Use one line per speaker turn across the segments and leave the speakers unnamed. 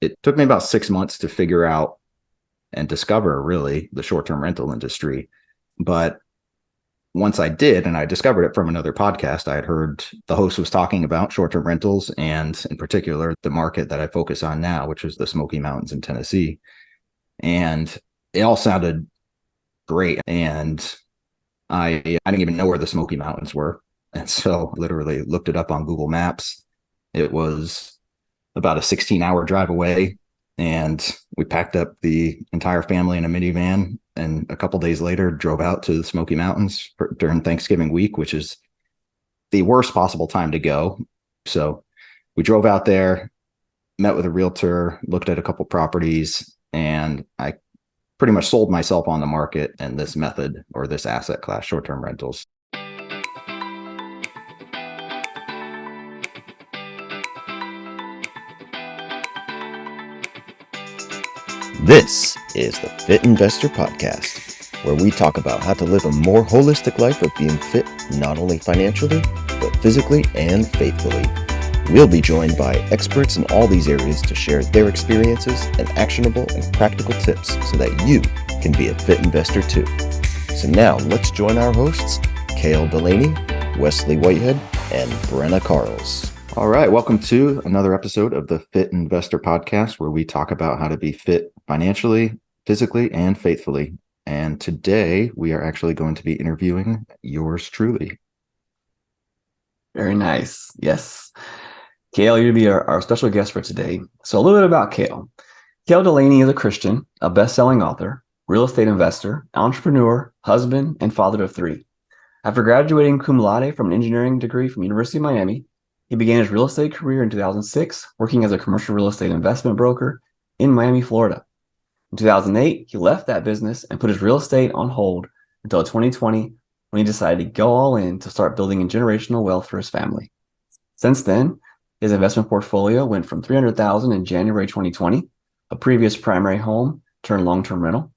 it took me about 6 months to figure out and discover really the short-term rental industry. But once I did, and I discovered it from another podcast, I had heard the host was talking about short-term rentals and in particular the market that I focus on now, which is the Smoky Mountains in Tennessee. And it all sounded great. And I didn't even know where the Smoky Mountains were. And so literally looked it up on Google Maps. It was about a 16-hour drive away. And we packed up the entire family in a minivan. And a couple days later, drove out to the Smoky Mountains during Thanksgiving week, which is the worst possible time to go. So we drove out there, met with a realtor, looked at a couple properties, and I pretty much sold myself on the market and this method or this asset class, short-term rentals.
This is the Fit Investor Podcast, where we talk about how to live a more holistic life of being fit, not only financially, but physically and faithfully. We'll be joined by experts in all these areas to share their experiences and actionable and practical tips so that you can be a fit investor too. So now let's join our hosts, Cale Delaney, Wesley Whitehead, and Brenna Carls.
All right, welcome to another episode of the Fit Investor Podcast, where we talk about how to be fit financially, physically, and faithfully. And today we are actually going to be interviewing yours truly.
Very nice. Yes. Cale, you're going to be our special guest for today. So a little bit about Cale. Cale Delaney is a Christian, a best-selling author, real estate investor, entrepreneur, husband, and father of three. After graduating cum laude from an engineering degree from University of Miami, he began his real estate career in 2006, working as a commercial real estate investment broker in Miami, Florida. In 2008, he left that business and put his real estate on hold until 2020, when he decided to go all in to start building generational wealth for his family. Since then, his investment portfolio went from $300,000 in January 2020, a previous primary home turned long-term rental,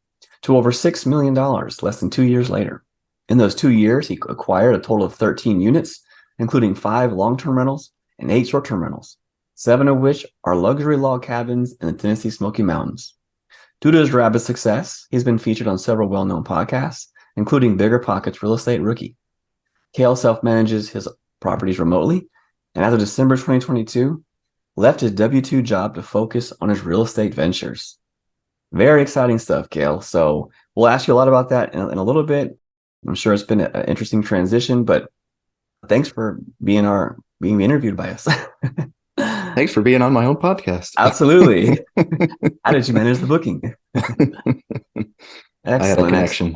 to over $6 million less than 2 years later. In those 2 years, he acquired a total of 13 units, including 5 long-term rentals and 8 short-term rentals, 7 of which are luxury log cabins in the Tennessee Smoky Mountains. Due to his rapid success, he's been featured on several well-known podcasts, including Bigger Pockets Real Estate Rookie. Cale self-manages his properties remotely, and as of December 2022, left his W-2 job to focus on his real estate ventures. Very exciting stuff, Cale. So we'll ask you a lot about that in a little bit. I'm sure it's been an interesting transition, but thanks for being interviewed by us.
Thanks for being on my own podcast.
Absolutely. How did you manage the booking?
Excellent. I had a connection.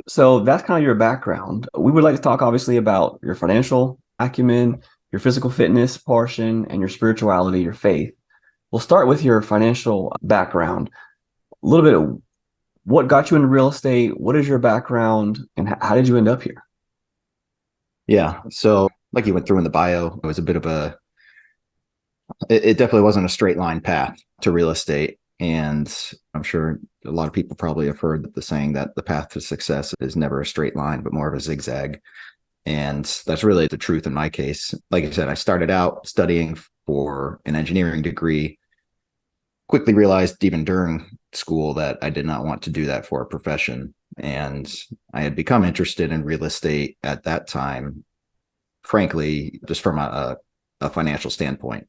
So that's kind of your background. We would like to talk obviously about your financial acumen, your physical fitness portion, and your spirituality, your faith. We'll start with your financial background. A little bit of what got you into real estate, what is your background, and how did you end up here?
Yeah. So like you went through in the bio, it was a bit of it definitely wasn't a straight line path to real estate. And I'm sure a lot of people probably have heard the saying that the path to success is never a straight line, but more of a zigzag. And that's really the truth in my case. Like I said, I started out studying for an engineering degree, quickly realized even during school that I did not want to do that for a profession. And I had become interested in real estate at that time, frankly, just from a financial standpoint.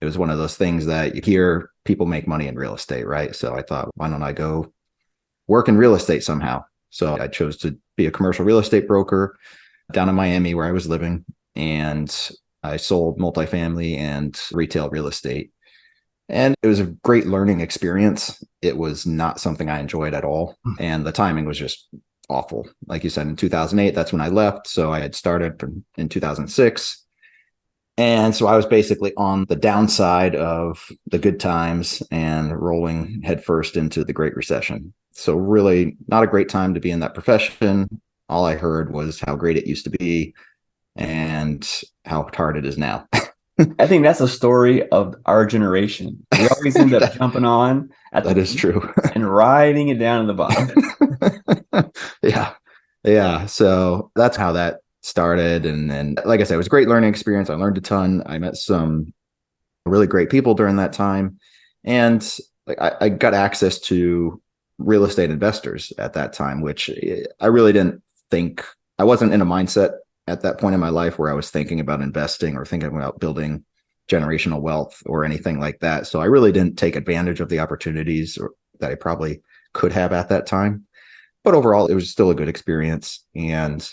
It was one of those things that you hear people make money in real estate, right? So I thought, why don't I go work in real estate somehow? So I chose to be a commercial real estate broker down in Miami where I was living. And I sold multifamily and retail real estate. And it was a great learning experience. It was not something I enjoyed at all. And the timing was just awful. Like you said, in 2008, that's when I left. So I had started in 2006. And so I was basically on the downside of the good times and rolling headfirst into the Great Recession. So really not a great time to be in that profession. All I heard was how great it used to be and how hard it is now.
I think that's a story of our generation. We always end up jumping on at
that is true
and riding it down to the bottom.
Yeah. So that's how that started. And like I said, it was a great learning experience. I learned a ton. I met some really great people during that time. And like I got access to real estate investors at that time, which I really didn't think. I wasn't in a mindset at that point in my life where I was thinking about investing or thinking about building generational wealth or anything like that. So I really didn't take advantage of the opportunities that I probably could have at that time. But overall, it was still a good experience. And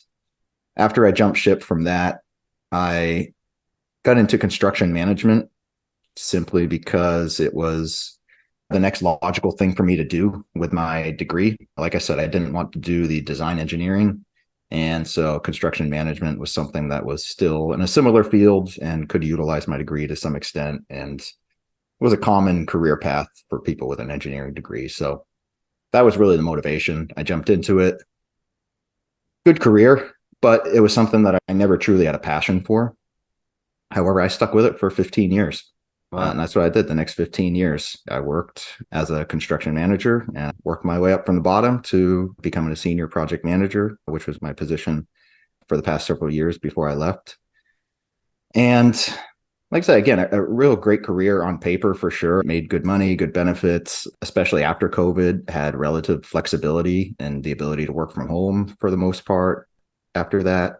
after I jumped ship from that, I got into construction management simply because it was the next logical thing for me to do with my degree. Like I said, I didn't want to do the design engineering. And so construction management was something that was still in a similar field and could utilize my degree to some extent. And it was a common career path for people with an engineering degree. So that was really the motivation. I jumped into it. Good career, but it was something that I never truly had a passion for. However, I stuck with it for 15 years.
Wow.
And that's what I did the next 15 years. I worked as a construction manager and worked my way up from the bottom to becoming a senior project manager, which was my position for the past several years before I left. And like I said, again, a real great career on paper for sure. Made good money, good benefits, especially after COVID, had relative flexibility and the ability to work from home for the most part after that.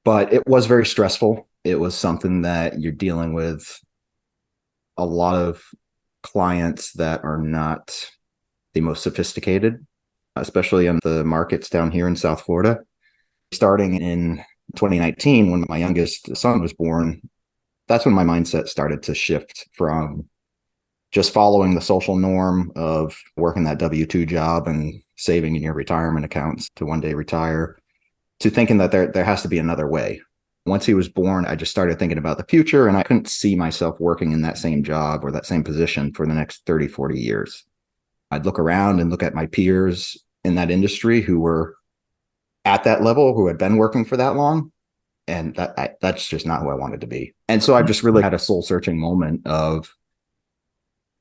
But it was very stressful. It was something that you're dealing with a lot of clients that are not the most sophisticated, especially in the markets down here in South Florida. Starting in 2019, when my youngest son was born, that's when my mindset started to shift from just following the social norm of working that W-2 job and saving in your retirement accounts to one day retire, to thinking that there has to be another way. Once he was born, I just started thinking about the future, and I couldn't see myself working in that same job or that same position for the next 30, 40 years. I'd look around and look at my peers in that industry who were at that level, who had been working for that long. And that's just not who I wanted to be. And so I just really had a soul searching moment of,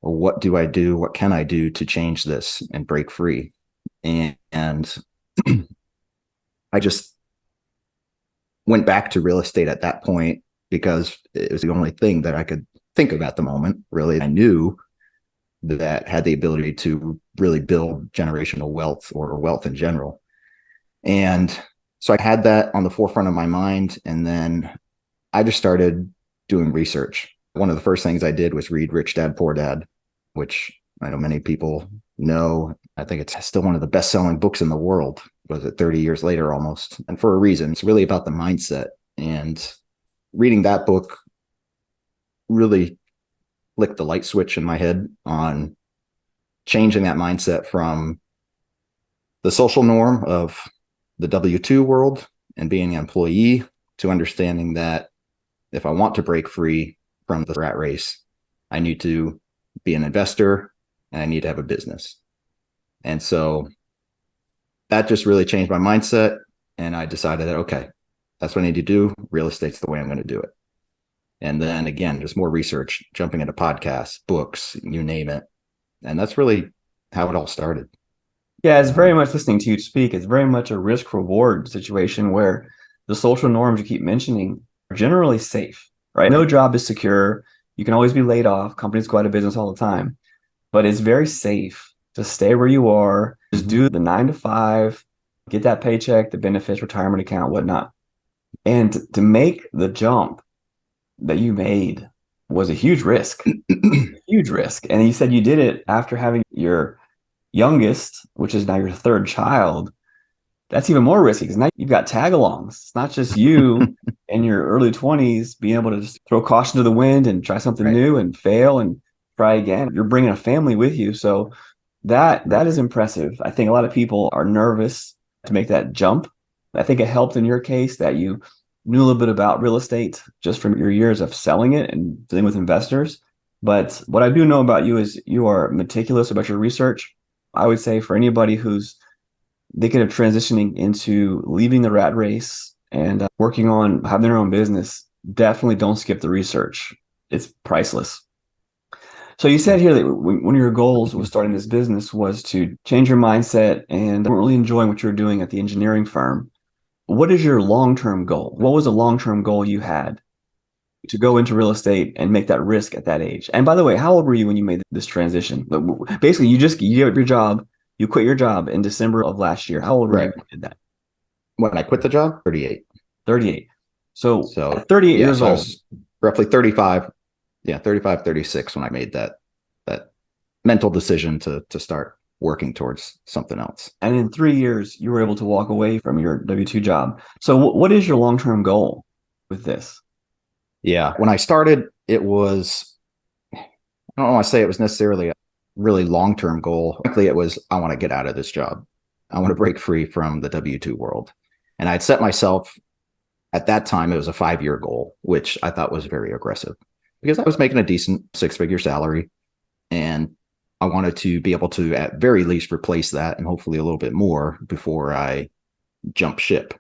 well, what do I do? What can I do to change this and break free? And I just went back to real estate at that point because it was the only thing that I could think of at the moment. Really, I knew that had the ability to really build generational wealth or wealth in general. And so I had that on the forefront of my mind. And then I just started doing research. One of the first things I did was read Rich Dad, Poor Dad, which I know many people know. I think it's still one of the best-selling books in the world. Was it 30 years later almost? And for a reason. It's really about the mindset. And reading that book really flicked the light switch in my head on changing that mindset from the social norm of the W-2 world and being an employee to understanding that if I want to break free from the rat race, I need to be an investor and I need to have a business. And so that just really changed my mindset. And I decided that, okay, that's what I need to do. Real estate's the way I'm going to do it. And then again, just more research, jumping into podcasts, books, you name it. And that's really how it all started.
Yeah, it's very much listening to you speak. It's very much a risk reward situation where the social norms you keep mentioning are generally safe, right? No job is secure. You can always be laid off. Companies go out of business all the time, but it's very safe to stay where you are, just do the 9 to 5, get that paycheck, the benefits, retirement account, whatnot. And to make the jump that you made was a huge risk, huge risk. And you said you did it after having your youngest, which is now your third child. That's even more risky because now you've got tag-alongs. It's not just you in your early 20s being able to just throw caution to the wind and try something new and fail and try again. You're bringing a family with you. So that is impressive. I think a lot of people are nervous to make that jump. I think it helped in your case that you knew a little bit about real estate just from your years of selling it and dealing with investors. But what I do know about you is you are meticulous about your research. I would say for anybody who's thinking of transitioning into leaving the rat race and working on having their own business, definitely don't skip the research. It's priceless. So you said here that one of your goals with starting this business was to change your mindset and weren't really enjoying what you were doing at the engineering firm. What is your long-term goal? What was a long-term goal you had? to go into real estate and make that risk at that age? And by the way, how old were you when you made this transition? Basically, you gave up your job. You quit your job in December of last year. How old were you when you did that?
When I quit the job, 38.
38. So
So
at 38 years
so I
old,
was roughly 35. Yeah, 35, 36 when I made that mental decision to start working towards something else.
and in 3 years, you were able to walk away from your W-2 job. So what is your long-term goal with this?
Yeah. When I started, it was, I don't want to say it was necessarily a really long-term goal. Frankly, it was, I want to get out of this job. I want to break free from the W-2 world. And I'd set myself, at that time, it was a 5-year goal, which I thought was very aggressive because I was making a decent 6-figure salary. And I wanted to be able to, at very least, replace that and hopefully a little bit more before I jump ship.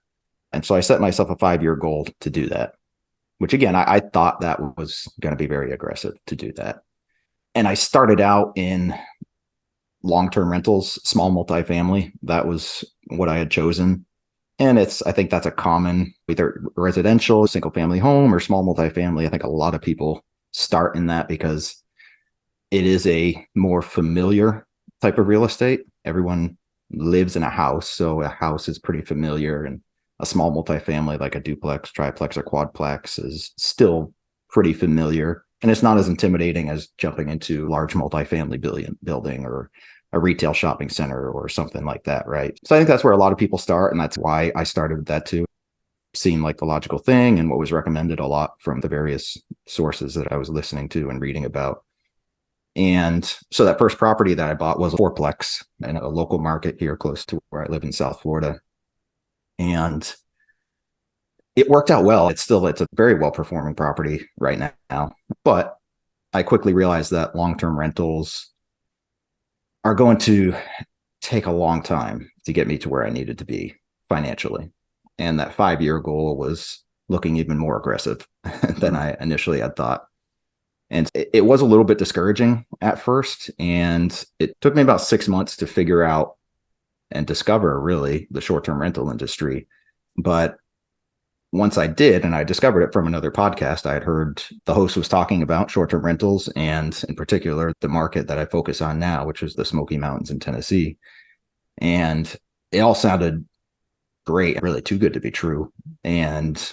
And so I set myself a 5-year goal to do that, which again, I thought that was going to be very aggressive to do that. And I started out in long-term rentals, small multifamily. That was what I had chosen. And I think that's a common, either residential, single family home, or small multifamily. I think a lot of people start in that because it is a more familiar type of real estate. Everyone lives in a house, so a house is pretty familiar, and a small multifamily like a duplex, triplex, or quadplex is still pretty familiar. And it's not as intimidating as jumping into a large multifamily building or a retail shopping center or something like that, right? So I think that's where a lot of people start, and that's why I started with that too. Seemed like the logical thing and what was recommended a lot from the various sources that I was listening to and reading about. And so that first property that I bought was a fourplex in a local market here close to where I live in South Florida. And it worked out well. It's a very well performing property right now. But I quickly realized that long-term rentals are going to take a long time to get me to where I needed to be financially. And that 5-year goal was looking even more aggressive than I initially had thought. And it was a little bit discouraging at first. And it took me about 6 months to figure out and discover really the short-term rental industry. But once I did, and I discovered it from another podcast, I had heard the host was talking about short-term rentals, and in particular, the market that I focus on now, which is the Smoky Mountains in Tennessee. And it all sounded great, really too good to be true. And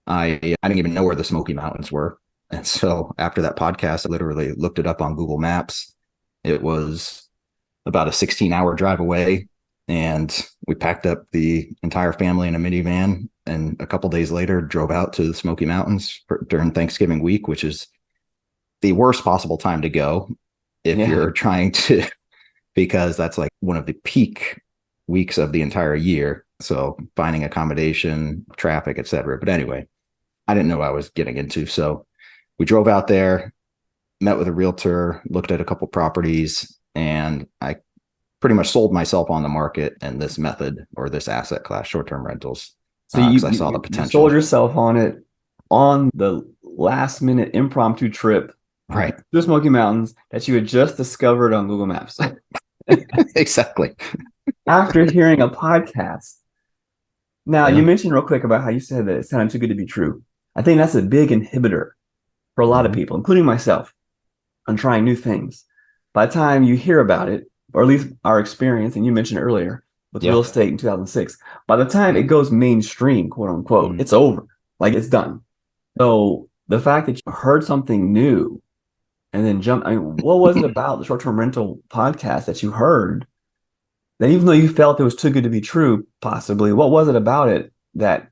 I didn't even know where the Smoky Mountains were. And so after that podcast, I literally looked it up on Google Maps. It was about a 16-hour drive away. And we packed up the entire family in a minivan. And a couple days later, drove out to the Smoky Mountains during Thanksgiving week, which is the worst possible time to go if you're trying to, because that's like one of the peak weeks of the entire year. So finding accommodation, traffic, etc. But anyway, I didn't know what I was getting into. So we drove out there, met with a realtor, looked at a couple properties, and I pretty much sold myself on the market and this method or this asset class, short-term rentals.
So
I saw the potential.
You sold yourself on it on the last minute impromptu trip
right
to the Smoky Mountains that you had just discovered on Google Maps.
Exactly.
After hearing a podcast. Now, you mentioned real quick about how you said that it sounded too good to be true. I think that's a big inhibitor for a lot of people, including myself, on trying new things. By the time you hear about it, or at least our experience, and you mentioned earlier with real estate in 2006, by the time it goes mainstream, quote unquote, it's over. Like, it's done. So the fact that you heard something new and then what was it about the short-term rental podcast that you heard that, even though you felt it was too good to be true, possibly, what was it about it that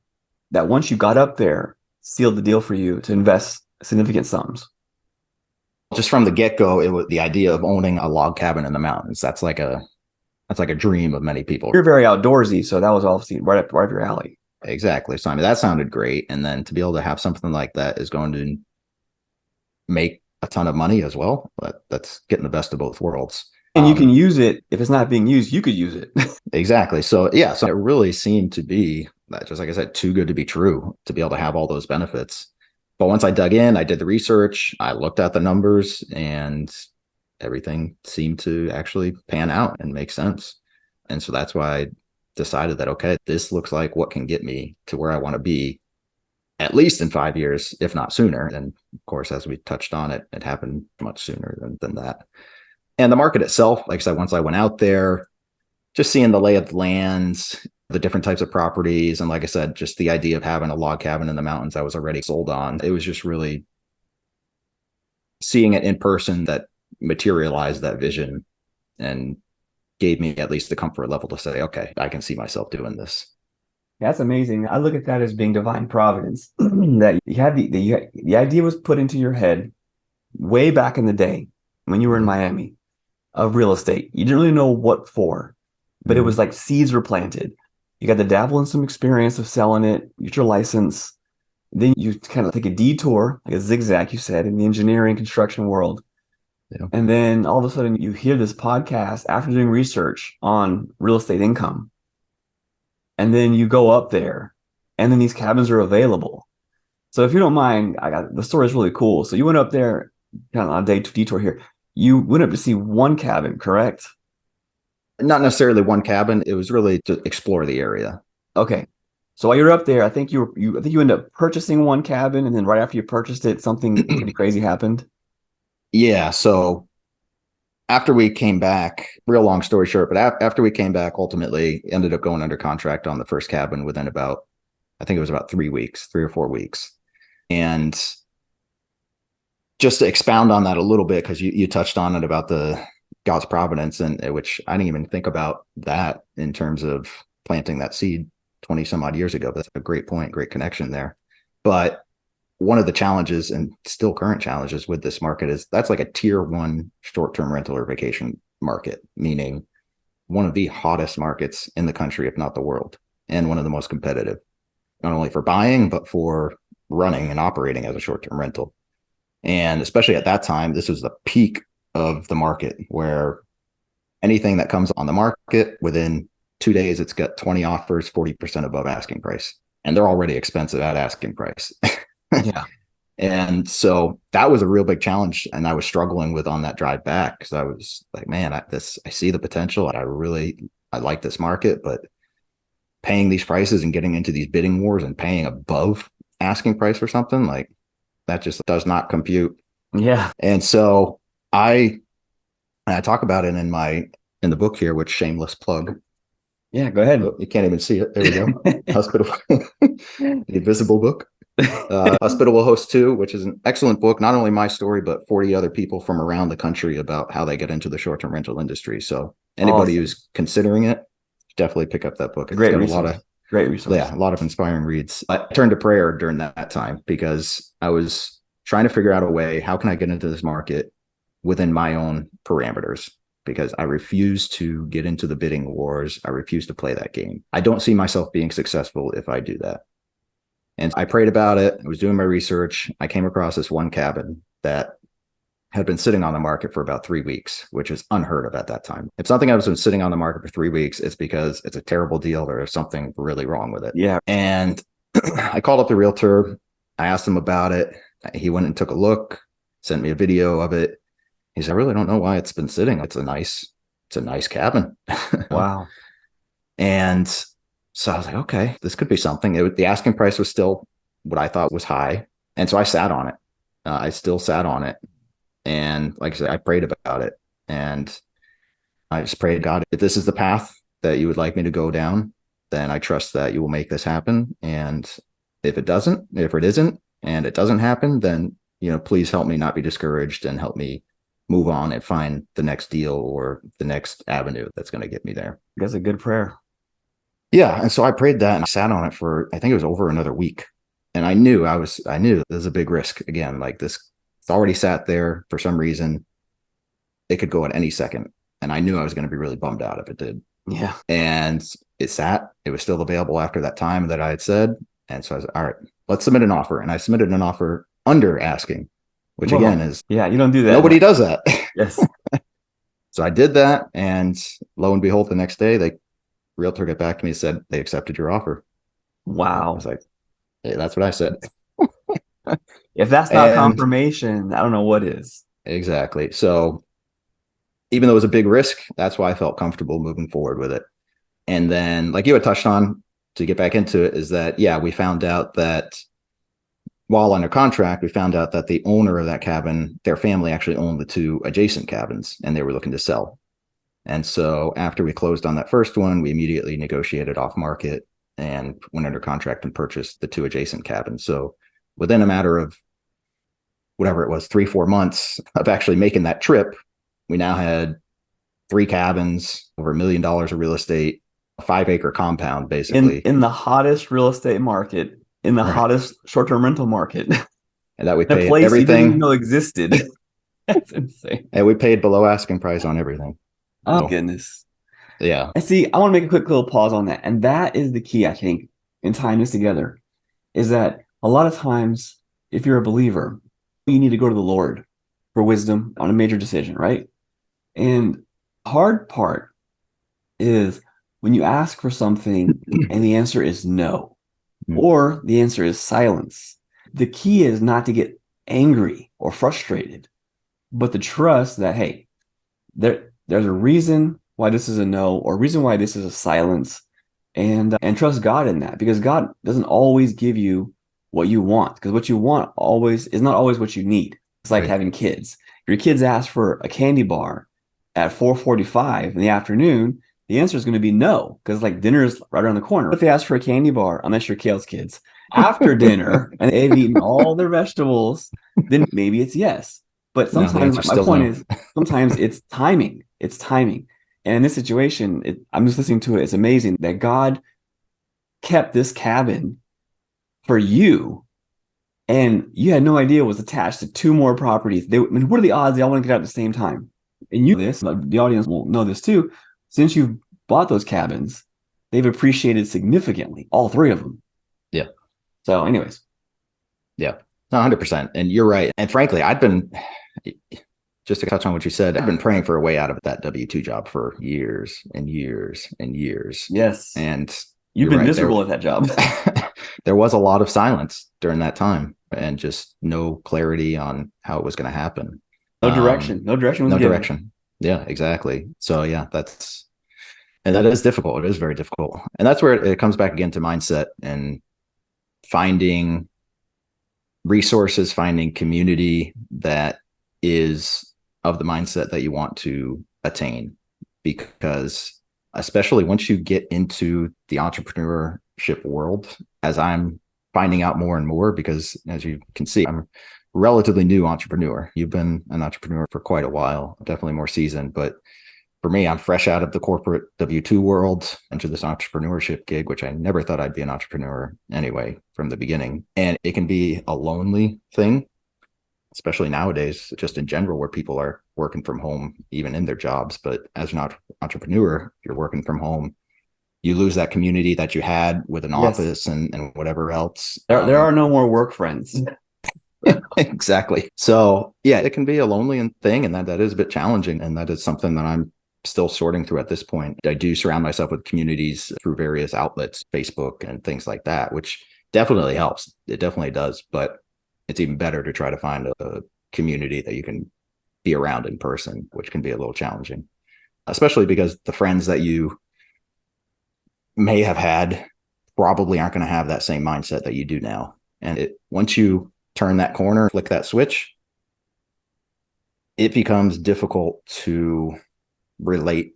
once you got up there sealed the deal for you to invest significant sums?
Just from the get-go, it was the idea of owning a log cabin in the mountains. That's like a dream of many people.
You're very outdoorsy, so that was obviously right up your alley.
Exactly. So I mean, that sounded great. And then to be able to have something like that is going to make a ton of money as well. That's getting the best of both worlds.
And you can use it. If it's not being used, you could use it.
Exactly. So yeah, so it really seemed to be that, just like I said, too good to be true to be able to have all those benefits. But once I dug in, I did the research, I looked at the numbers, and everything seemed to actually pan out and make sense. And so that's why I decided that, okay, this looks like what can get me to where I want to be at least in 5 years, if not sooner. And of course, as we touched on, it happened much sooner than that. And the market itself, like I said, once I went out there, just seeing the lay of the lands, the different types of properties. And like I said, just the idea of having a log cabin in the mountains I was already sold on. It was just really seeing it in person that materialized that vision and gave me at least the comfort level to say, okay, I can see myself doing this.
That's amazing. I look at that as being divine providence. That you had the idea was put into your head way back in the day when you were in Miami of real estate. You didn't really know what for, but it was like seeds were planted. You got to dabble in some experience of selling it, get your license. Then you kind of take a detour, like a zigzag, you said, in the engineering construction world.
Yeah.
And then all of a sudden you hear this podcast after doing research on real estate income. And then you go up there and then these cabins are available. So if you don't mind, the story is really cool. So you went up there kind of on a day detour here. You went up to see one cabin, correct?
Not necessarily one cabin. It was really to explore the area.
Okay. So while you're up there, I think you ended up purchasing one cabin, and then right after you purchased it, something pretty crazy happened.
Yeah. So after we came back, real long story short, but after we came back, ultimately ended up going under contract on the first cabin within about, I think it was about 3 weeks, 3 or 4 weeks. And just to expound on that a little bit, because you touched on it about the God's providence, and which I didn't even think about that in terms of planting that seed 20 some odd years ago. But that's a great point, great connection there. But one of the challenges and still current challenges with this market is that's like a tier 1 short-term rental or vacation market, meaning one of the hottest markets in the country, if not the world, and one of the most competitive, not only for buying, but for running and operating as a short-term rental. And especially at that time, this was the peak of the market, where anything that comes on the market within 2 days, it's got 20 offers, 40% above asking price. And they're already expensive at asking price.
Yeah.
And so that was a real big challenge. And I was struggling with on that drive back, because I was like, man, I see the potential. I like this market, but paying these prices and getting into these bidding wars and paying above asking price for something, like that just does not compute.
Yeah.
And so I talk about it in the book here, which shameless plug.
Yeah, go ahead.
You can't even see it. There we go. Hospitable, the invisible book. Hospitable Host 2, which is an excellent book, not only my story, but 40 other people from around the country about how they get into the short-term rental industry. So anybody who's considering it, definitely pick up that book. It's got
great resource.
Yeah, a lot of inspiring reads. I turned to prayer during that time, because I was trying to figure out a way, how can I get into this market within my own parameters? Because I refuse to get into the bidding wars. I refuse to play that game. I don't see myself being successful if I do that. And I prayed about it. I was doing my research. I came across this one cabin that had been sitting on the market for about 3 weeks, which is unheard of at that time. If something has been sitting on the market for 3 weeks, it's because it's a terrible deal or something really wrong with it.
Yeah.
And I called up the realtor. I asked him about it. He went and took a look, sent me a video of it. He said, I really don't know why it's been sitting. It's a nice cabin.
Wow.
And so I was like, okay, this could be something. The asking price was still what I thought was high. And so I sat on it. I still sat on it. And like I said, I prayed about it. And I just prayed, God, if this is the path that you would like me to go down, then I trust that you will make this happen. And if it isn't, and it doesn't happen, then, please help me not be discouraged and help me move on and find the next deal or the next avenue that's going to get me there.
That's a good prayer.
Yeah. And so I prayed that and I sat on it for, I think it was over another week. And I knew there's a big risk again, like this. It's already sat there for some reason. It could go at any second. And I knew I was going to be really bummed out if it did.
Yeah.
And it sat. It was still available after that time that I had said. And so I was, all right, let's submit an offer. And I submitted an offer under asking, which again is,
yeah, you don't do that.
Nobody does that.
Yes.
So I did that. And lo and behold, the next day, the realtor got back to me and said they accepted your offer.
Wow.
I was like, hey, that's what I said.
If that's not confirmation, I don't know what is.
Exactly. So even though it was a big risk, that's why I felt comfortable moving forward with it. And then, like you had touched on, to get back into it, is that, yeah, we found out that while under contract, we found out that the owner of that cabin, their family actually owned the two adjacent cabins, and they were looking to sell. And so after we closed on that first one, we immediately negotiated off market and went under contract and purchased the two adjacent cabins. So within a matter of whatever it was, 3-4 months of actually making that trip, we now had 3 cabins, over $1 million of real estate, a 5-acre compound, basically.
In the hottest real estate market, in the hottest short-term rental market.
And that we
a
paid
place you didn't even
everything.
know existed. That's insane.
And we paid below asking price on everything.
Oh,
So,
goodness.
yeah.
And see, I want to make a quick little pause on that. And that is the key, I think, in tying this together, is that a lot of times, if you're a believer, you need to go to the Lord for wisdom on a major decision, right? And the hard part is when you ask for something and the answer is no, or the answer is silence. The key is not to get angry or frustrated, but to trust that, hey, there's a reason why this is a no, or a reason why this is a silence, and trust God in that, because God doesn't always give you what you want, because what you want always is not always what you need. It's like having kids. If your kids ask for a candy bar at 4:45 in the afternoon, the answer is going to be no, because like dinner is right around the corner. If they ask for a candy bar, unless you're Cale's kids, after dinner and they've eaten all their vegetables, then maybe it's yes. But
No, the
sometimes
answer's
my
still
point
no.
is sometimes it's timing. It's timing. And in this situation, I'm just listening to it. It's amazing that God kept this cabin for you, and you had no idea it was attached to 2 more properties. I mean, what are the odds they all want to get out at the same time? And you know this, but the audience will know this too. Since you've bought those cabins, they've appreciated significantly, all 3 of them.
Yeah.
So, anyways.
Yeah. 100%. And you're right. And frankly, just to touch on what you said, I've been praying for a way out of that W-2 job for years and years and years.
Yes.
And
you've been miserable at that job.
There was a lot of silence during that time and just no clarity on how it was going to happen.
No direction. No direction was
no
given.
direction. Yeah, exactly. So yeah, that is difficult. It is very difficult. And that's where it comes back again to mindset and finding resources, finding community that is of the mindset that you want to attain. Because especially once you get into the entrepreneurship world, as I'm finding out more and more, because as you can see, I'm a relatively new entrepreneur. You've been an entrepreneur for quite a while, definitely more seasoned, but for me, I'm fresh out of the corporate W-2 world into this entrepreneurship gig, which I never thought I'd be an entrepreneur anyway from the beginning. And it can be a lonely thing, especially nowadays, just in general, where people are working from home, even in their jobs. But as an entrepreneur, you're working from home, you lose that community that you had with an office and whatever else.
There are no more work friends.
Exactly. So yeah, it can be a lonely thing, and that is a bit challenging. And that is something that I'm still sorting through at this point. I do surround myself with communities through various outlets, Facebook and things like that, which definitely helps. It definitely does. But it's even better to try to find a community that you can be around in person, which can be a little challenging, especially because the friends that you may have had probably aren't going to have that same mindset that you do now. And once you turn that corner, flick that switch, it becomes difficult to relate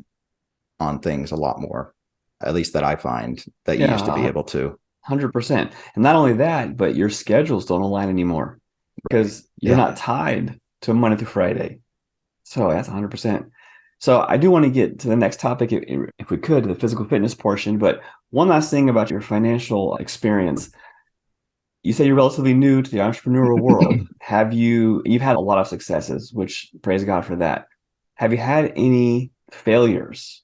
on things a lot more, at least that I find that you used to be able to.
100%. And not only that, but your schedules don't align anymore because you're not tied to Monday through Friday. So that's 100%. So I do want to get to the next topic, if we could, the physical fitness portion. But one last thing about your financial experience. You say you're relatively new to the entrepreneurial world. You've had a lot of successes, which praise God for that. Have you had any failures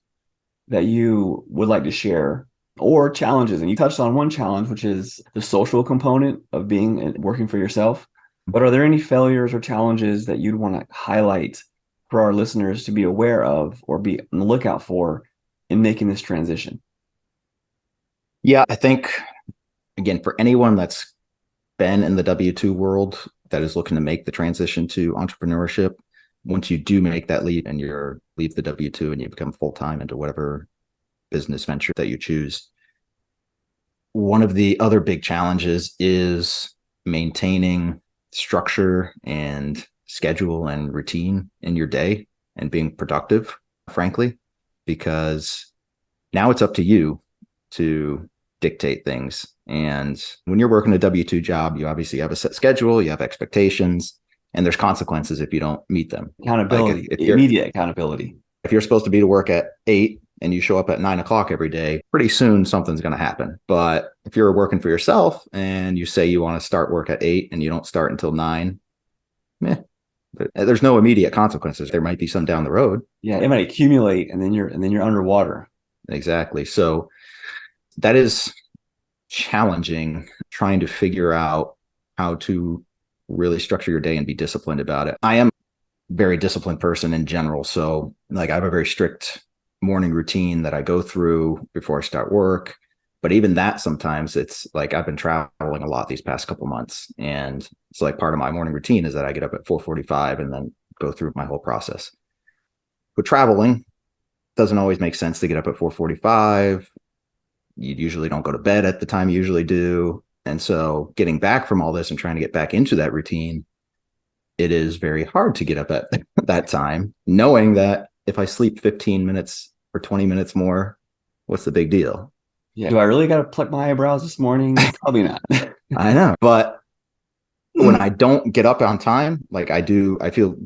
that you would like to share, or challenges? And you touched on one challenge, which is the social component of working for yourself. But are there any failures or challenges that you'd want to highlight for our listeners to be aware of or be on the lookout for in making this transition?
Yeah, I think, again, for anyone that's been in the W-2 world that is looking to make the transition to entrepreneurship, once you do make that leap and you leave the W-2 and you become full-time into whatever business venture that you choose, one of the other big challenges is maintaining structure and schedule and routine in your day and being productive, frankly, because now it's up to you to dictate things. And when you're working a W-2 job, you obviously have a set schedule, you have expectations, and there's consequences if you don't meet them.
Accountability,
Like
immediate accountability.
if you're supposed to be to work at 8 and you show up at 9 o'clock every day, pretty soon something's going to happen. But if you're working for yourself and you say you want to start work at 8 and you don't start until 9, there's no immediate consequences. There might be some down the road.
Yeah, it might accumulate, and then you're underwater.
Exactly. So that is challenging, trying to figure out how to really structure your day and be disciplined about it. I am a very disciplined person in general. So like I have a very strict morning routine that I go through before I start work. But even that, sometimes it's like I've been traveling a lot these past couple months. And it's like part of my morning routine is that I get up at 4:45 and then go through my whole process. But traveling doesn't always make sense to get up at 4:45. You usually don't go to bed at the time you usually do. And so getting back from all this and trying to get back into that routine, it is very hard to get up at that time, knowing that if I sleep 15 minutes or 20 minutes more, what's the big deal?
Yeah. Do I really got to pluck my eyebrows this morning? Probably not.
I know. But when I don't get up on time, like I do, I feel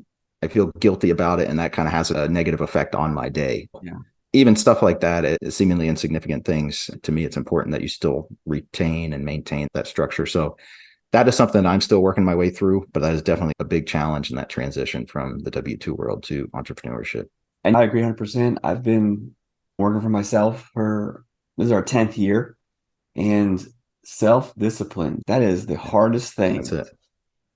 guilty about it. And that kind of has a negative effect on my day.
Yeah.
Even stuff like that, seemingly insignificant things. To me, it's important that you still retain and maintain that structure. So that is something I'm still working my way through, but that is definitely a big challenge in that transition from the W-2 world to entrepreneurship.
And I agree 100%. I've been working for myself this is our 10th year, and self-discipline, that is the hardest thing.
That's it.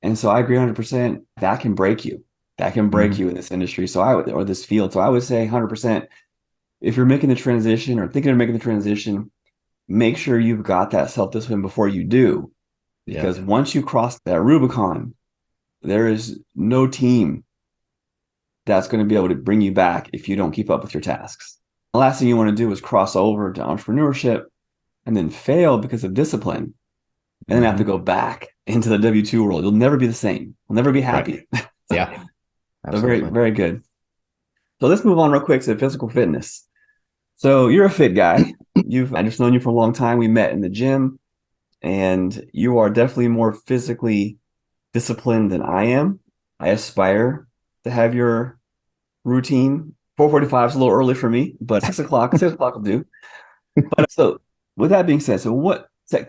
And so I agree 100%. That can break you. That can break you in this industry. Or this field. So I would say 100%. If you're making the transition or thinking of making the transition, make sure you've got that self-discipline before you do. Because once you cross that Rubicon, there is no team that's going to be able to bring you back if you don't keep up with your tasks. The last thing you want to do is cross over to entrepreneurship and then fail because of discipline and then have to go back into the W-2 world. You'll never be the same. You'll never be happy.
Right. Yeah.
So very, very good. So let's move on real quick to physical fitness. So you're a fit guy. I just known you for a long time. We met in the gym, and you are definitely more physically disciplined than I am. I aspire to have your routine. 4:45 is a little early for me, but 6 o'clock will do. But so with that being said,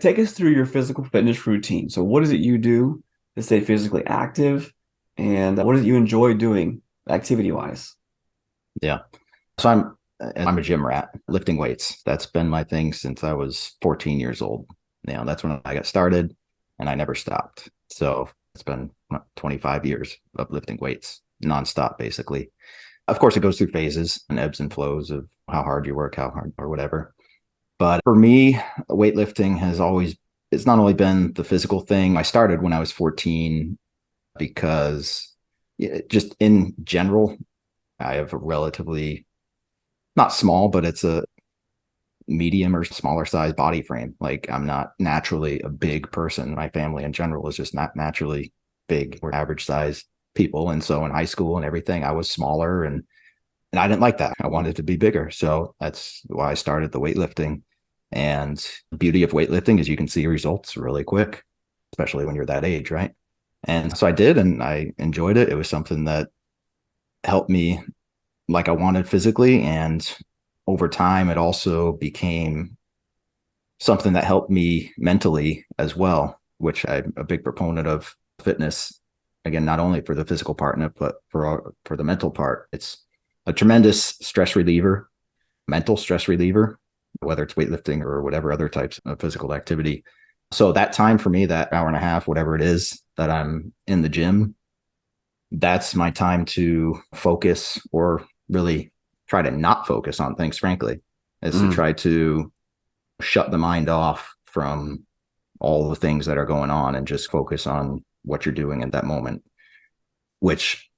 take us through your physical fitness routine. So what is it you do to stay physically active, and what is it you enjoy doing activity wise?
Yeah. So I'm a gym rat, lifting weights. That's been my thing since I was 14 years old. That's when I got started and I never stopped. So it's been 25 years of lifting weights nonstop, basically. Of course, it goes through phases and ebbs and flows of how hard you work, how hard or whatever. But for me, weightlifting it's not only been the physical thing. I started when I was 14 because just in general, I have a relatively not small, but it's a medium or smaller size body frame. Like I'm not naturally a big person. My family in general is just not naturally big or average size people. And so in high school and everything, I was smaller and I didn't like that. I wanted to be bigger. So that's why I started the weightlifting. And the beauty of weightlifting is you can see results really quick, especially when you're that age, right? And so I did, and I enjoyed it. It was something that helped me like I wanted physically. And over time, it also became something that helped me mentally as well, which I'm a big proponent of fitness. Again, not only for the physical part in it, but for the mental part. It's a tremendous stress reliever, mental stress reliever, whether it's weightlifting or whatever other types of physical activity. So that time for me, that hour and a half, whatever it is that I'm in the gym, that's my time to focus or really try to not focus on things, frankly, is to try to shut the mind off from all the things that are going on and just focus on what you're doing at that moment, which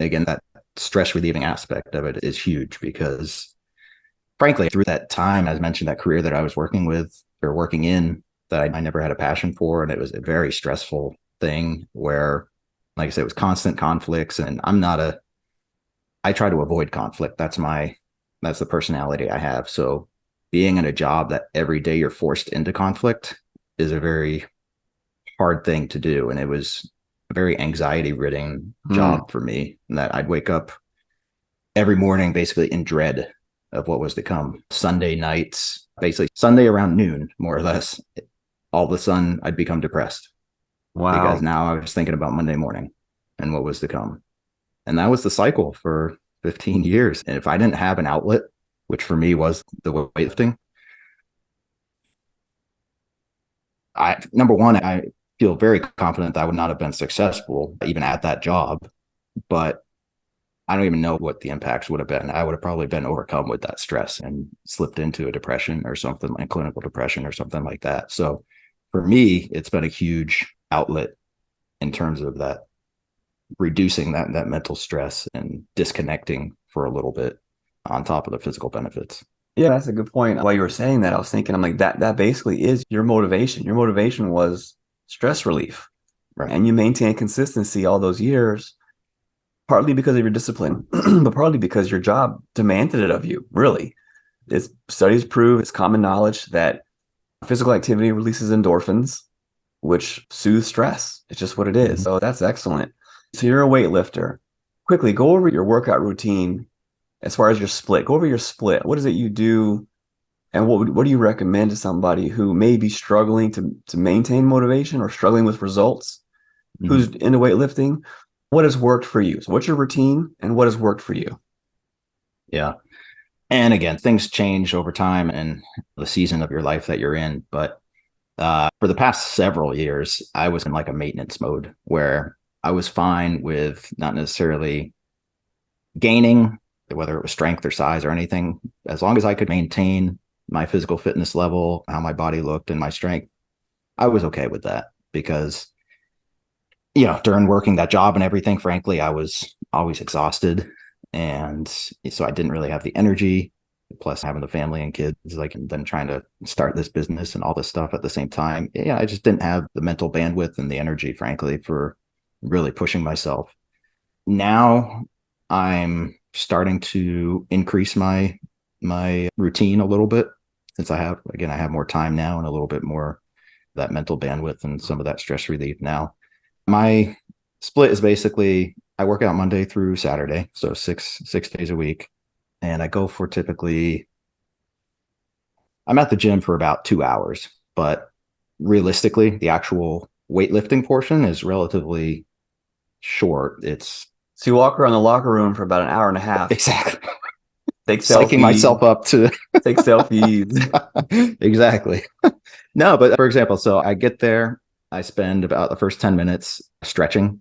again, that stress relieving aspect of it is huge because frankly, through that time, as mentioned, that career that I was working in, that I never had a passion for. And it was a very stressful thing where, like I said, it was constant conflicts. And I try to avoid conflict. That's the personality I have. So being in a job that every day you're forced into conflict is a very hard thing to do. And it was a very anxiety ridden job for me, and that I'd wake up every morning basically in dread of what was to come. Sunday nights, basically Sunday around noon, more or less, all of a sudden I'd become depressed because
Wow.
now I was thinking about Monday morning and what was to come. And that was the cycle for 15 years. And if I didn't have an outlet, which for me was the weightlifting, number one, I feel very confident that I would not have been successful even at that job. But I don't even know what the impacts would have been. I would have probably been overcome with that stress and slipped into a depression or something like clinical depression or something like that. So for me, it's been a huge outlet in terms of that, reducing that mental stress and disconnecting for a little bit on top of the physical benefits.
Yeah, that's a good point. While you were saying that, I was thinking, I'm like, that basically is your motivation. Your motivation was stress relief.
Right.
And you maintain consistency all those years, partly because of your discipline, but partly because your job demanded it of you, really. It's studies prove, it's common knowledge that physical activity releases endorphins, which soothe stress. It's just what it is. So that's excellent. So you're a weightlifter. Quickly, go over your workout routine as far as your split. Go over your split. What is it you do? And what do you recommend to somebody who may be struggling to maintain motivation or struggling with results, who's into weightlifting? What has worked for you? So what's your routine and what has worked for you?
Yeah. And again, things change over time and the season of your life that you're in. But for the past several years, I was in like a maintenance mode where I was fine with not necessarily gaining, whether it was strength or size or anything, as long as I could maintain my physical fitness level, how my body looked and my strength, I was okay with that because, during working that job and everything, frankly, I was always exhausted. And so I didn't really have the energy, plus having the family and kids, like, and then trying to start this business and all this stuff at the same time. Yeah, I just didn't have the mental bandwidth and the energy, frankly, for really pushing myself. Now I'm starting to increase my routine a little bit since I have more time now and a little bit more that mental bandwidth and some of that stress relief now. My split is basically I work out Monday through Saturday, so six days a week, and I go for I'm at the gym for about 2 hours, but realistically, the actual weightlifting portion is relatively short. It's
So you walk around the locker room for about an hour and a half,
exactly
take
psyching
selfies,
myself up to
take selfies.
exactly. No, but for example, so I get there, I spend about the first 10 minutes stretching,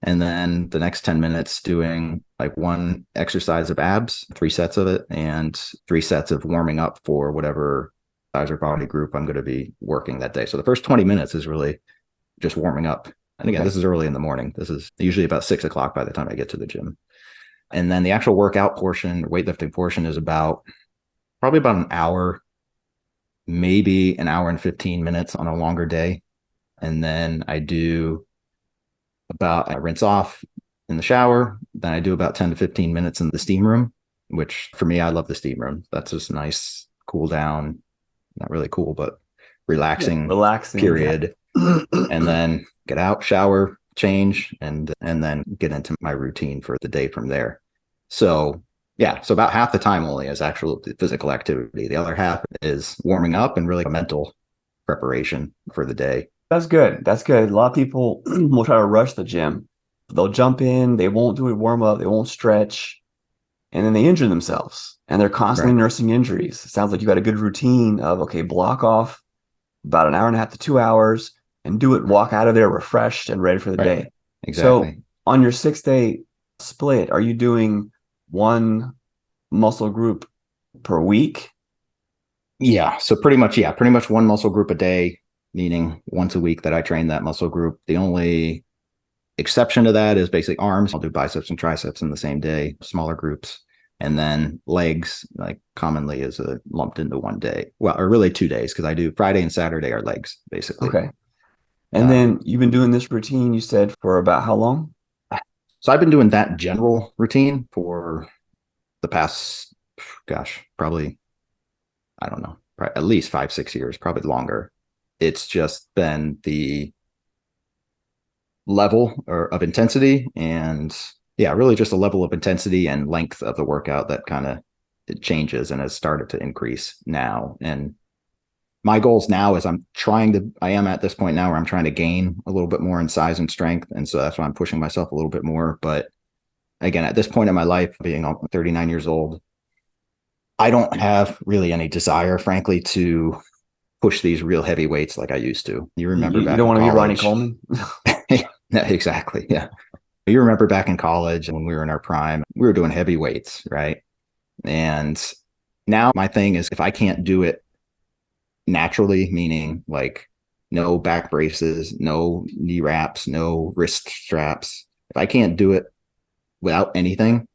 and then the next 10 minutes doing like one exercise of abs, 3 sets of it, and 3 sets of warming up for whatever size or body group I'm going to be working that day. So the first 20 minutes is really just warming up. And again,
Okay.
this is early in the morning. This is usually about 6 o'clock by the time I get to the gym. And then the actual workout portion, weightlifting portion, is probably about an hour, maybe an hour and 15 minutes on a longer day. And then I rinse off in the shower. Then I do about 10 to 15 minutes in the steam room, which for me, I love the steam room. That's just nice, cool down, not really cool, but relaxing
Relaxing.
period.
Yeah.
And then get out, shower, change, and then get into my routine for the day from there. So yeah, so about half the time only is actual physical activity. The other half is warming up and really a mental preparation for the day.
That's good. That's good. A lot of people will try to rush the gym. They'll jump in, they won't do a warm up, they won't stretch, and then they injure themselves. And they're constantly
Right.
nursing injuries. It sounds like you got a good routine of, okay, block off about an hour and a half to 2 hours and do it, walk out of there refreshed and ready for the
Right.
day. So
Exactly.
on your 6 day split, are you doing one muscle group per week?
Yeah. So pretty much one muscle group a day, meaning once a week that I train that muscle group. The only exception to that is basically arms. I'll do biceps and triceps in the same day, smaller groups. And then legs, like commonly, is lumped into one day. Well, or really 2 days, because I do Friday and Saturday are legs, basically.
Okay. And
Um,
then you've been doing this routine, you said, for about how long?
so I've been doing that general routine for the past, gosh, probably, I don't know, at least 5, 6 years, probably longer. It's just been the level of intensity, and yeah, really just a level of intensity and length of the workout that kind of it changes and has started to increase now. And my goals now is I am at this point now where I'm trying to gain a little bit more in size and strength. And so that's why I'm pushing myself a little bit more. But again, at this point in my life, being 39 years old, I don't have really any desire, frankly, to push these real heavy weights like I used to. You remember
You
back
don't
in
want to be Ronnie
college.
Coleman?
Yeah, exactly. Yeah. You remember back in college when we were in our prime, we were doing heavy weights, right? And now my thing is if I can't do it naturally, meaning like no back braces, no knee wraps, no wrist straps, if I can't do it without anything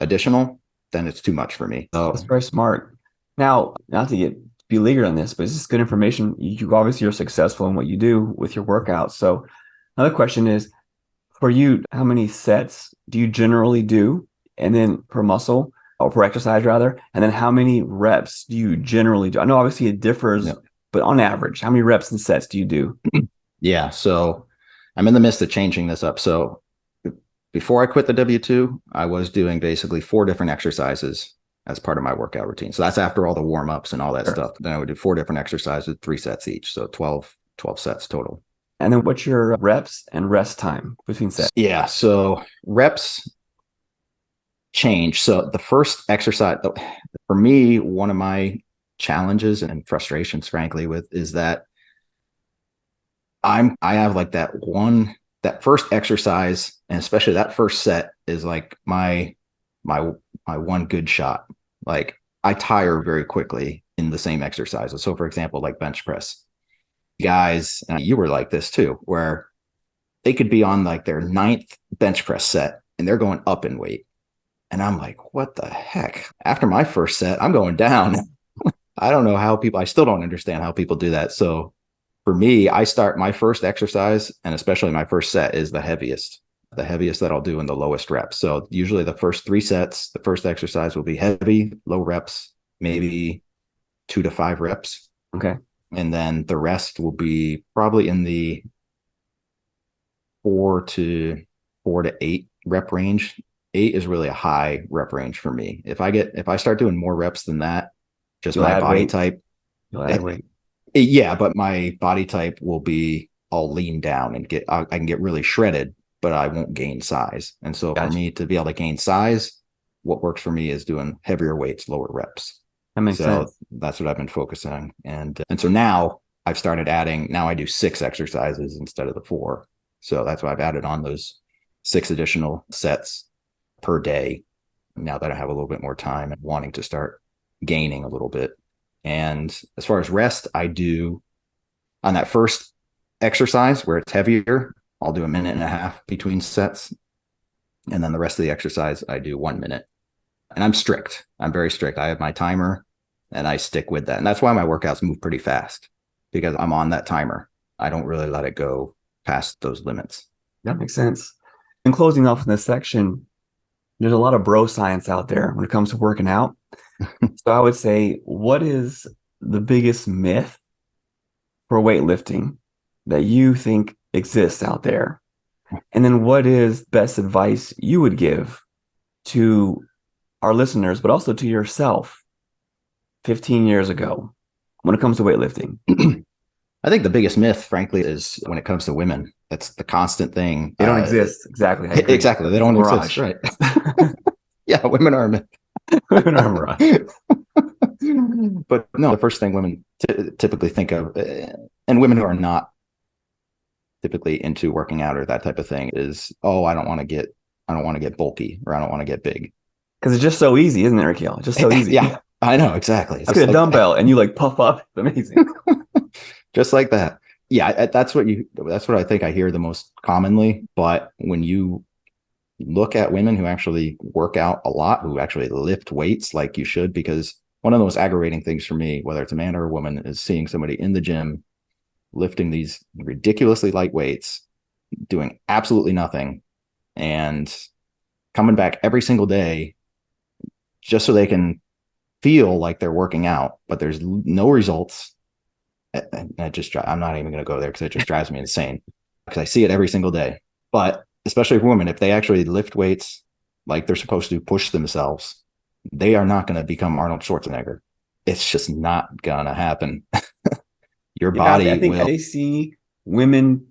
additional, then it's too much for me.
That's
So
very smart. Now, not to get beleaguered on this, but it's just good information. You obviously are successful in what you do with your workouts. So another question is, for you, how many sets do you generally do? And then per muscle or per exercise rather? And then how many reps do you generally do? I know obviously it differs,
yeah.
but on average, how many reps and sets do you do?
Yeah. So I'm in the midst of changing this up. So before I quit the W2, I was doing basically 4 different exercises as part of my workout routine. So that's after all the warm ups and all that
Sure.
stuff. Then I would do 4 different exercises, 3 sets each. So 12 sets total.
And then what's your reps and rest time between sets?
Yeah. So reps change. So the first exercise for me, one of my challenges and frustrations, frankly, with is that I have like that first exercise, and especially that first set is like my my one good shot. Like I tire very quickly in the same exercises. So for example, like bench press. Guys, and you were like this too, where they could be on like their 9th bench press set and they're going up in weight. And I'm like, what the heck? After my first set, I'm going down. I don't know how I still don't understand how people do that. So for me, I start my first exercise, and especially my first set is the heaviest that I'll do in the lowest reps. So usually the first 3 sets, the first exercise will be heavy, low reps, maybe 2 to 5 reps.
Okay.
And then the rest will be probably in the 4 to 8 rep range. 8 is really a high rep range for me. If I start doing more reps than that, just
You'll
my
add
body
weight.
type,
You'll add weight.
yeah, but my body type will be all lean down and I can get really shredded, but I won't gain size. And so for
Gotcha.
me to be able to gain size, what works for me is doing heavier weights, lower reps.
That makes
So
sense.
that's what I've been focusing on. And so now I've started adding, now I do 6 exercises instead of the 4. So that's why I've added on those 6 additional sets per day now that I have a little bit more time and wanting to start gaining a little bit. And as far as rest, I do on that first exercise where it's heavier, I'll do a minute and a half between sets. And then the rest of the exercise, I do 1 minute. And I'm strict. I'm very strict. I have my timer and I stick with that. And that's why my workouts move pretty fast because I'm on that timer. I don't really let it go past those limits.
That makes sense. In closing off in this section, there's a lot of bro science out there when it comes to working out. So I would say, what is the biggest myth for weightlifting that you think exists out there? And then what is best advice you would give to our listeners, but also to yourself 15 years ago when it comes to weightlifting?
I think the biggest myth, frankly, is when it comes to women. That's the constant thing.
They don't exist. Exactly. I agree.
Exactly. They
It's a
don't
mirage.
exist. Right. Yeah. Women are a myth.
Women are a mirage.
But no, the first thing women typically think of, and women who are not typically into working out or that type of thing is, oh, I don't want to get bulky or I don't want to get big.
Because it's just so easy, isn't it, Cale? It's just so easy.
Yeah, I know. Exactly.
Look at a dumbbell and you like puff up. It's amazing.
Just like that. Yeah. That's what I think I hear the most commonly. But when you look at women who actually work out a lot, who actually lift weights like you should, because one of the most aggravating things for me, whether it's a man or a woman, is seeing somebody in the gym lifting these ridiculously light weights, doing absolutely nothing, and coming back every single day just so they can feel like they're working out, but there's no results. And I'm not even going to go there because it just drives me insane because I see it every single day. But especially for women, if they actually lift weights like they're supposed to, push themselves, they are not going to become Arnold Schwarzenegger. It's just not going to happen. Your body
I think
will.
they see women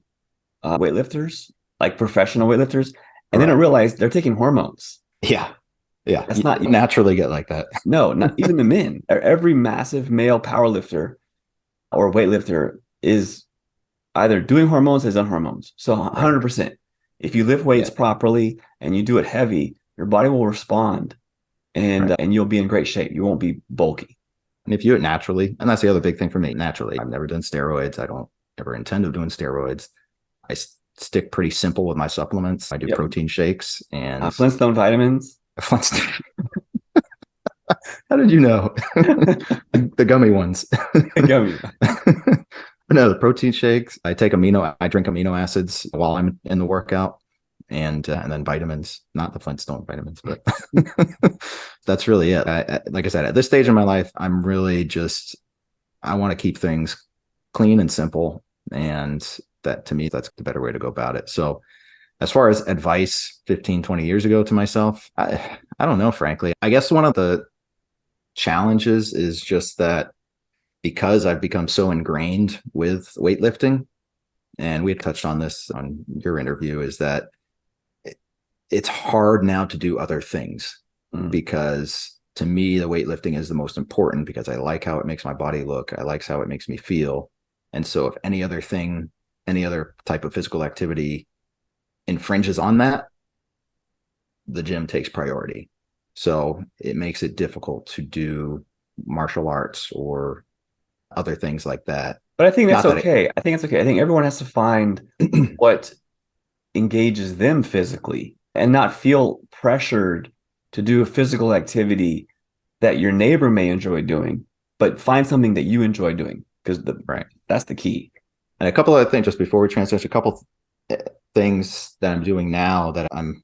weightlifters, like professional weightlifters, and they don't
Right.
realize they're taking hormones.
Yeah. Yeah.
That's
You
not
naturally get like that.
no, not even the men. Every massive male powerlifter or weightlifter is either doing hormones or is on hormones. So
Right.
100%. If you lift weights
Yeah.
properly and you do it heavy, your body will respond, and
Right.
and you'll be in great shape. You won't be bulky.
And if you do it naturally, and that's the other big thing for me, naturally, I've never done steroids. I don't ever intend of doing steroids. I stick pretty simple with my supplements. I do
Yep.
protein shakes and
Flintstone vitamins.
how did you know? The gummy ones.
Gummy.
No, the protein shakes. I drink amino acids while I'm in the workout, and then vitamins, not the Flintstone vitamins, but that's really it. Like I said, at this stage in my life, I'm really just, I want to keep things clean and simple. And that, to me, that's the better way to go about it. So as far as advice 15, 20 years ago to myself, I don't know, frankly. I guess one of the challenges is just that because I've become so ingrained with weightlifting, and we had touched on this on your interview, is that it's hard now to do other things because to me, the weightlifting is the most important because I like how it makes my body look. I like how it makes me feel. And so if any other thing, any other type of physical activity infringes on that, the gym takes priority. So it makes it difficult to do martial arts or other things like that.
But I think that's
Not that
okay. I think it's okay. I think everyone has to find what engages them physically and not feel pressured to do a physical activity that your neighbor may enjoy doing, but find something that you enjoy doing because
right.
That's the key.
And a couple other things just before we transition, a couple things that I'm doing now that I'm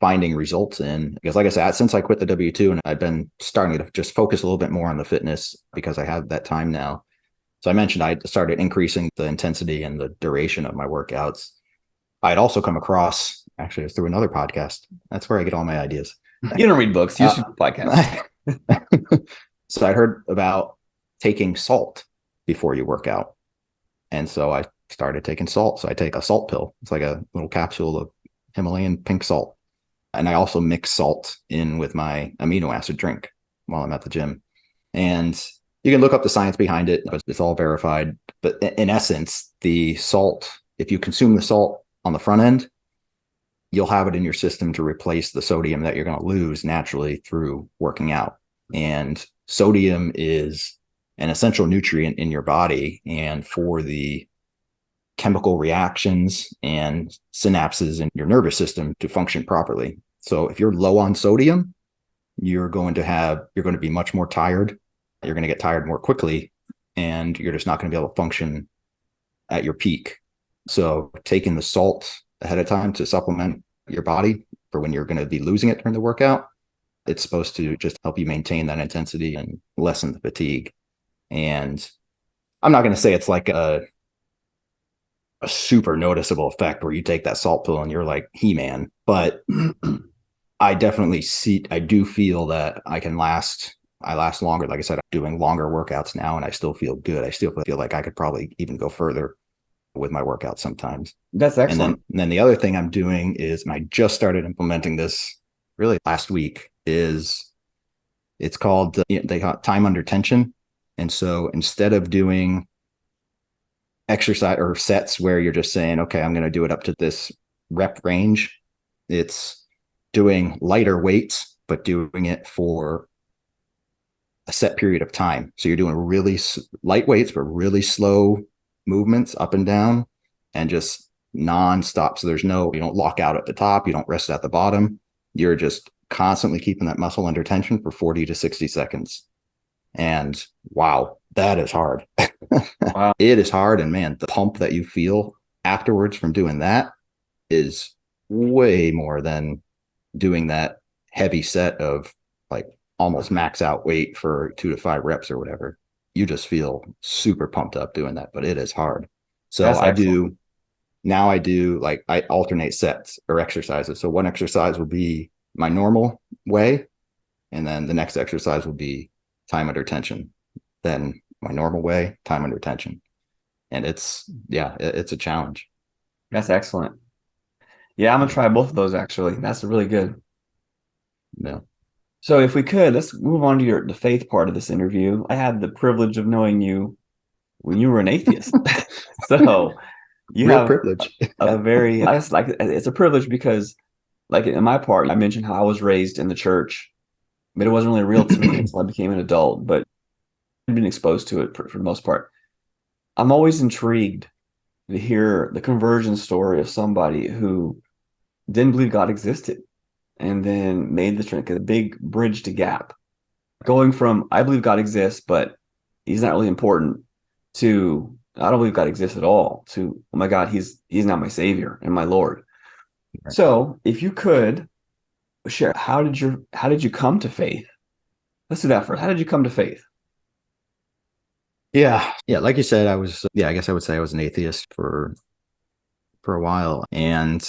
finding results in, because like I said, since I quit the W-2 and I've been starting to just focus a little bit more on the fitness because I have that time now. So I mentioned I started increasing the intensity and the duration of my workouts. I'd also come across, actually, it's through another podcast. That's where I get all my ideas.
You don't read books, you should podcasts.
So I heard about taking salt before you work out. And so I started taking salt. So I take a salt pill. It's like a little capsule of Himalayan pink salt. And I also mix salt in with my amino acid drink while I'm at the gym. And you can look up the science behind it, but it's all verified. But in essence, the salt, if you consume the salt on the front end, you'll have it in your system to replace the sodium that you're going to lose naturally through working out. And sodium is an essential nutrient in your body. And for the chemical reactions and synapses in your nervous system to function properly. So if you're low on sodium, you're going to be much more tired. You're going to get tired more quickly, and you're just not going to be able to function at your peak. So taking the salt ahead of time to supplement your body for when you're going to be losing it during the workout, it's supposed to just help you maintain that intensity and lessen the fatigue. And I'm not going to say it's like a super noticeable effect where you take that salt pill and you're like He-Man, but I do feel that I last longer. Like I said, I'm doing longer workouts now and I still feel good. I still feel like I could probably even go further with my workouts sometimes.
That's excellent.
And then the other thing I'm doing is, and I just started implementing this really last week, is it's called, they call it time under tension. And so instead of doing exercise or sets where you're just saying, okay, I'm going to do it up to this rep range, it's doing lighter weights, but doing it for a set period of time. So you're doing really light weights, but really slow movements up and down, and just nonstop. So you don't lock out at the top, you don't rest at the bottom. You're just constantly keeping that muscle under tension for 40 to 60 seconds. And wow, that is hard.
Wow.
It is hard. And man, the pump that you feel afterwards from doing that is way more than doing that heavy set of like almost max out weight for 2 to 5 reps or whatever. You just feel super pumped up doing that, but it is hard. So
That's excellent.
I do like I alternate sets or exercises. So one exercise will be my normal way, and then the next exercise will be time under tension. Then my normal way, time under tension. And it's a challenge.
That's excellent. Yeah, I'm gonna try both of those actually. That's really good.
Yeah.
So if we could, let's move on to the faith part of this interview. I had the privilege of knowing you when you were an atheist. So you
Real
have
privilege.
a very, I just like it's a privilege because like in my part, I mentioned how I was raised in the church, but it wasn't really real to me until I became an adult, but I've been exposed to it for the most part. I'm always intrigued to hear the conversion story of somebody who didn't believe God existed and then made the big bridge to gap. Going from I believe God exists, but he's not really important to I don't believe God exists at all to oh my God, he's now my savior and my Lord.
Right.
So if you could share how did you come to faith? Let's do that first. How did you come to faith?
Yeah. Yeah. Like you said, I guess I would say I was an atheist for a while. And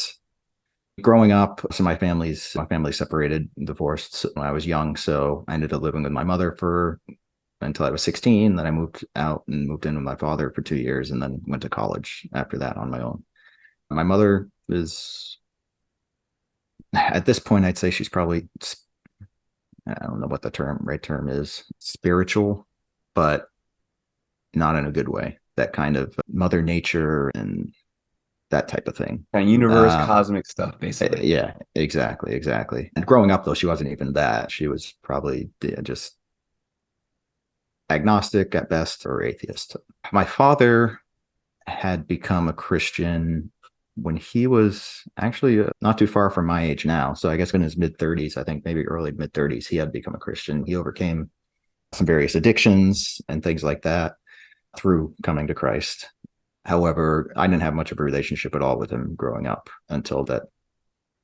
growing up, so my family separated, divorced when I was young. So I ended up living with my mother until I was 16. Then I moved out and moved in with my father for 2 years and then went to college after that on my own. My mother is, at this point, I'd say she's probably, I don't know what the right term is, spiritual, but not in a good way. That kind of mother nature and that type of thing.
Kind of universe, cosmic stuff, basically.
Yeah, exactly. And growing up, though, she wasn't even that. She was probably just agnostic at best or atheist. My father had become a Christian when he was actually not too far from my age now. So I guess in his mid 30s, I think maybe early mid 30s, he had become a Christian. He overcame some various addictions and things like that through coming to Christ. However, I didn't have much of a relationship at all with him growing up until that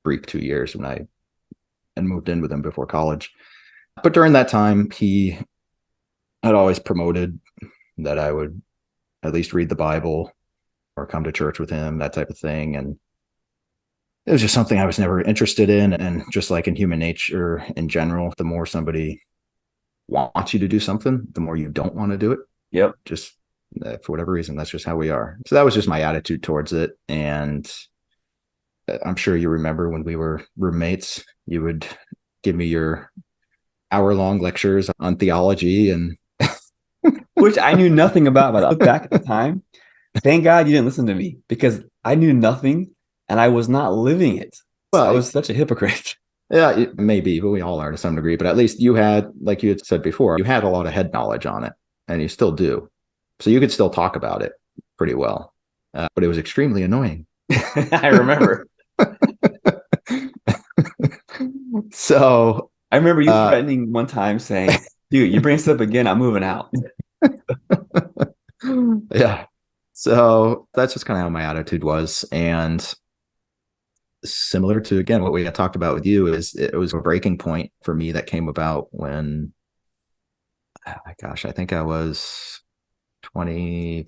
brief 2 years when I had moved in with him before college. But during that time, he had always promoted that I would at least read the Bible or come to church with him, that type of thing. And it was just something I was never interested in. And just like in human nature in general, the more somebody wants you to do something, the more you don't want to do it.
Yep.
Just for whatever reason, that's just how we are. So that was just my attitude towards it. And I'm sure you remember when we were roommates, you would give me your hour-long lectures on theology and
which I knew nothing about. But I look back at the time, thank God you didn't listen to me because I knew nothing and I was not living it. Well, I was such a hypocrite.
Yeah, maybe, but we all are to some degree. But at least you had, like you had said before, you had a lot of head knowledge on it, and you still do. So you could still talk about it pretty well. But it was extremely annoying.
I remember.
So
I remember you threatening one time saying, dude, you bring this up again, I'm moving out.
Yeah. So that's just kind of how my attitude was. And similar to, again, what we had talked about with you, is it was a breaking point for me that came about when, oh my gosh, I think I was 25,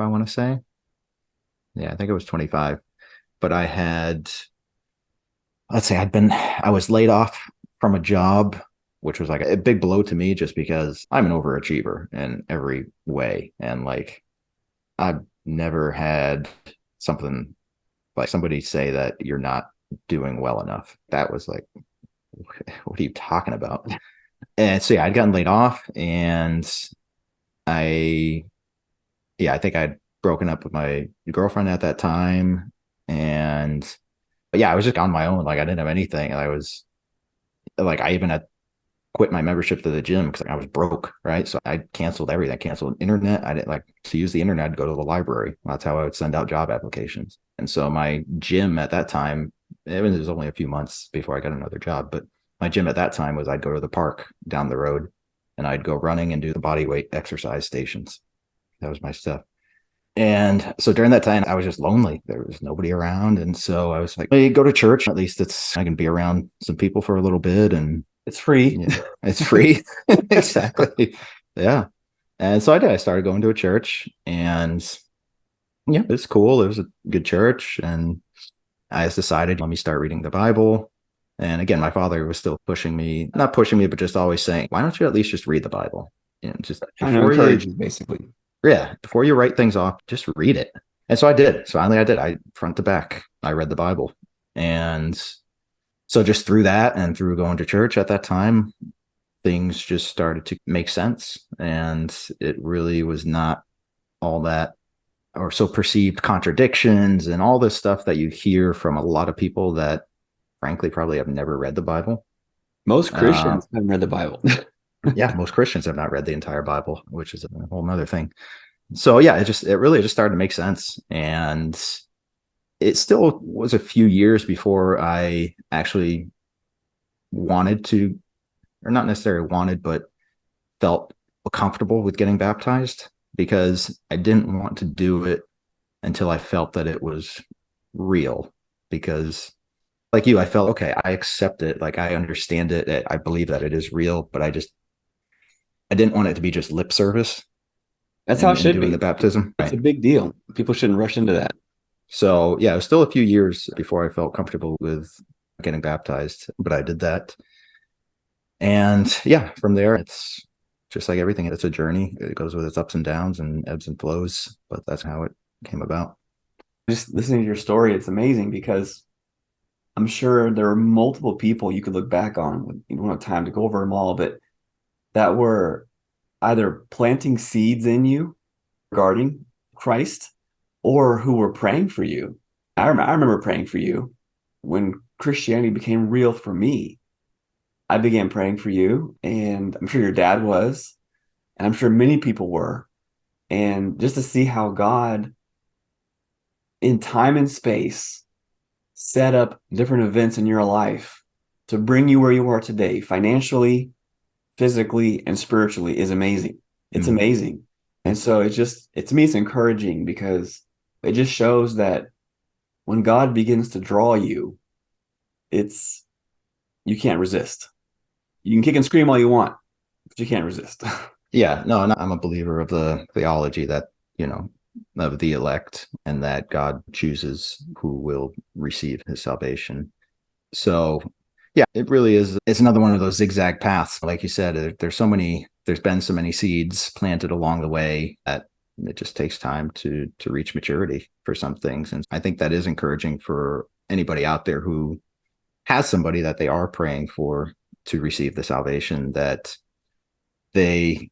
I want to say. Yeah, I think it was 25. But I was laid off from a job, which was like a big blow to me just because I'm an overachiever in every way. And like, I've never had something like somebody say that you're not doing well enough. That was like, what are you talking about? And so, yeah, I'd gotten laid off and I think I'd broken up with my girlfriend at that time. And yeah, I was just on my own. Like I didn't have anything. And I was like, I even had quit my membership to the gym because I was broke, right? So I canceled everything. I canceled internet. I didn't like to use the internet to go to the library. That's how I would send out job applications. And so my gym at that time, it was only a few months before I got another job, but my gym at that time was I'd go to the park down the road and I'd go running and do the body weight exercise stations. That was my stuff. And so during that time, I was just lonely. There was nobody around. And so I was like, hey, go to church. At least I can be around some people for a little bit. And
It's free.
yeah, it's free. Exactly. Yeah. And so I did. I started going to a church and yeah, it's cool. It was a good church. And I just decided, let me start reading the Bible. And again, my father was still pushing me, not pushing me, but just always saying, why don't you at least just read the Bible? And just
Trying to encourage you, basically.
yeah, before you write things off, just read it. And so I did. So finally I did. I front to back, I read the Bible. And so just through that and through going to church at that time, things just started to make sense. And it really was not all that or so perceived contradictions and all this stuff that you hear from a lot of people that frankly probably have never read the Bible.
Most Christians haven't read the Bible.
Yeah, most Christians have not read the entire Bible, which is a whole nother thing. So yeah, it really just started to make sense. And it still was a few years before I actually wanted to, or not necessarily wanted, but felt comfortable with getting baptized, because I didn't want to do it until I felt that it was real. Because like you, I felt, okay, I accept it. Like I understand it. I believe that it is real, but I didn't want it to be just lip service.
That's how it should
doing
be.
the baptism.
It's a big deal. People shouldn't rush into that.
So yeah, it was still a few years before I felt comfortable with getting baptized, but I did that. And yeah, from there, it's just like everything. It's a journey. It goes with its ups and downs and ebbs and flows, but that's how it came about.
Just listening to your story, it's amazing because I'm sure there are multiple people you could look back on. You don't have time to go over them all, but that were either planting seeds in you regarding Christ or who were praying for you. I remember praying for you when Christianity became real for me. I began praying for you, and I'm sure your dad was, and I'm sure many people were. And just to see how God, in time and space, set up different events in your life to bring you where you are today, financially, physically, and spiritually, is amazing. It's amazing. And so to me, it's encouraging because it just shows that when God begins to draw you, you can't resist. You can kick and scream all you want, but you can't resist.
Yeah, no, I'm a believer of the theology that, of the elect, and that God chooses who will receive his salvation. So yeah, it really is. It's another one of those zigzag paths. Like you said, there's been so many seeds planted along the way that it just takes time to reach maturity for some things. And I think that is encouraging for anybody out there who has somebody that they are praying for to receive the salvation, that they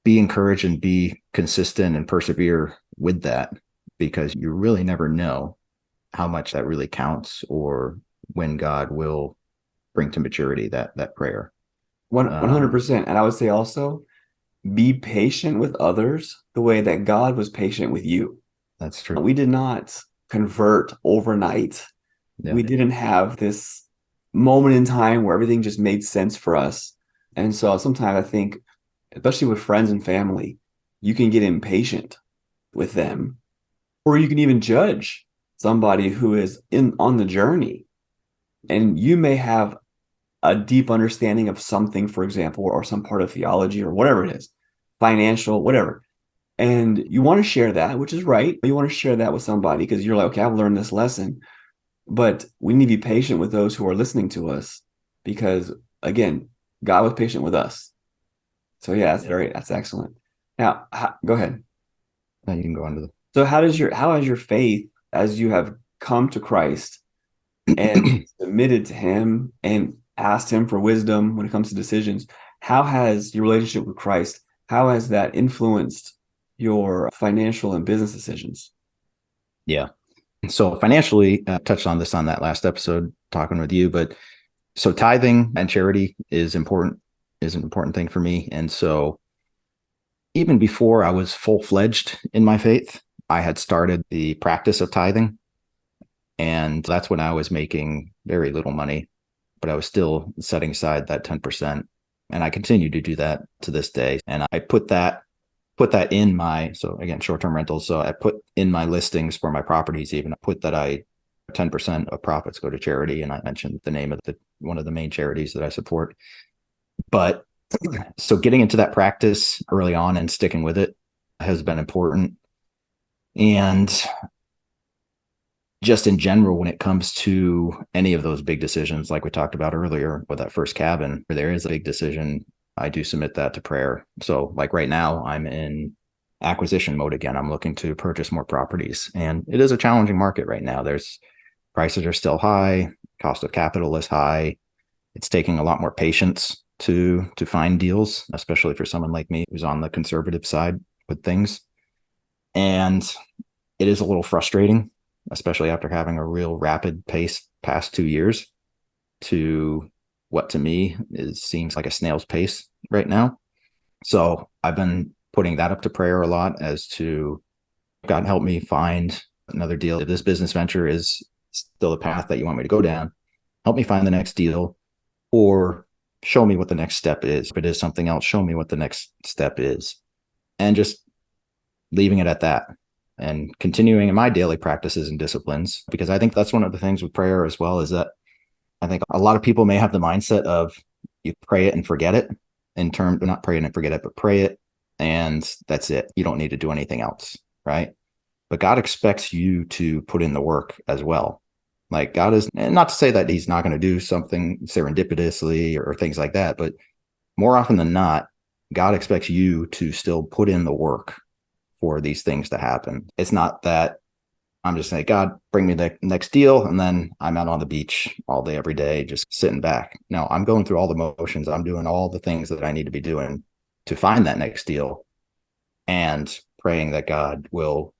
be encouraged and be consistent and persevere with that, because you really never know how much that really counts or when God will bring to maturity that prayer.
100%. And I would say also be patient with others the way that God was patient with you.
That's true.
We did not convert overnight. Yeah. We didn't have this moment in time where everything just made sense for us. And so sometimes I think, especially with friends and family, you can get impatient with them, or you can even judge somebody who is on the journey. And you may have a deep understanding of something, for example, or some part of theology or whatever it is, financial, whatever. And you want to share that, which is right. You want to share that with somebody because you're like, okay, I've learned this lesson. But we need to be patient with those who are listening to us because, again, God was patient with us. So yeah, that's excellent. Now, go ahead.
Now you can go on to the.
So how has your faith, as you have come to Christ and submitted to him and asked him for wisdom when it comes to decisions, how has your relationship with Christ, how has that influenced your financial and business decisions?
Yeah. So financially, touched on this on that last episode talking with you, but So tithing and charity is an important thing for me. And so even before I was full-fledged in my faith, I had started the practice of tithing. And that's when I was making very little money, but I was still setting aside that 10%. And I continue to do that to this day. And I put that in my, so again, short-term rentals. So I put in my listings for my properties, even I put that 10% of profits go to charity. And I mentioned the name of one of the main charities that I support. But so getting into that practice early on and sticking with it has been important. And just in general, when it comes to any of those big decisions, like we talked about earlier with that first cabin, where there is a big decision, I do submit that to prayer. So like right now, I'm in acquisition mode again. I'm looking to purchase more properties, and it is a challenging market right now. Prices are still high, cost of capital is high. It's taking a lot more patience to find deals, especially for someone like me who's on the conservative side with things. And it is a little frustrating, especially after having a real rapid pace past 2 years to what to me seems like a snail's pace right now. So I've been putting that up to prayer a lot as to God help me find another deal. If this business venture is still the path that you want me to go down, help me find the next deal, or show me what the next step is. If it is something else, show me what the next step is. And just leaving it at that and continuing in my daily practices and disciplines, because I think that's one of the things with prayer as well, is that I think a lot of people may have the mindset of you pray it and forget it, not pray it and forget it, but pray it and that's it. You don't need to do anything else, right? But God expects you to put in the work as well. Like God is, not to say that he's not going to do something serendipitously or things like that, but more often than not, God expects you to still put in the work for these things to happen. It's not that I'm just saying, God, bring me the next deal, and then I'm out on the beach all day, every day, just sitting back. No, I'm going through all the motions. I'm doing all the things that I need to be doing to find that next deal, and praying that God will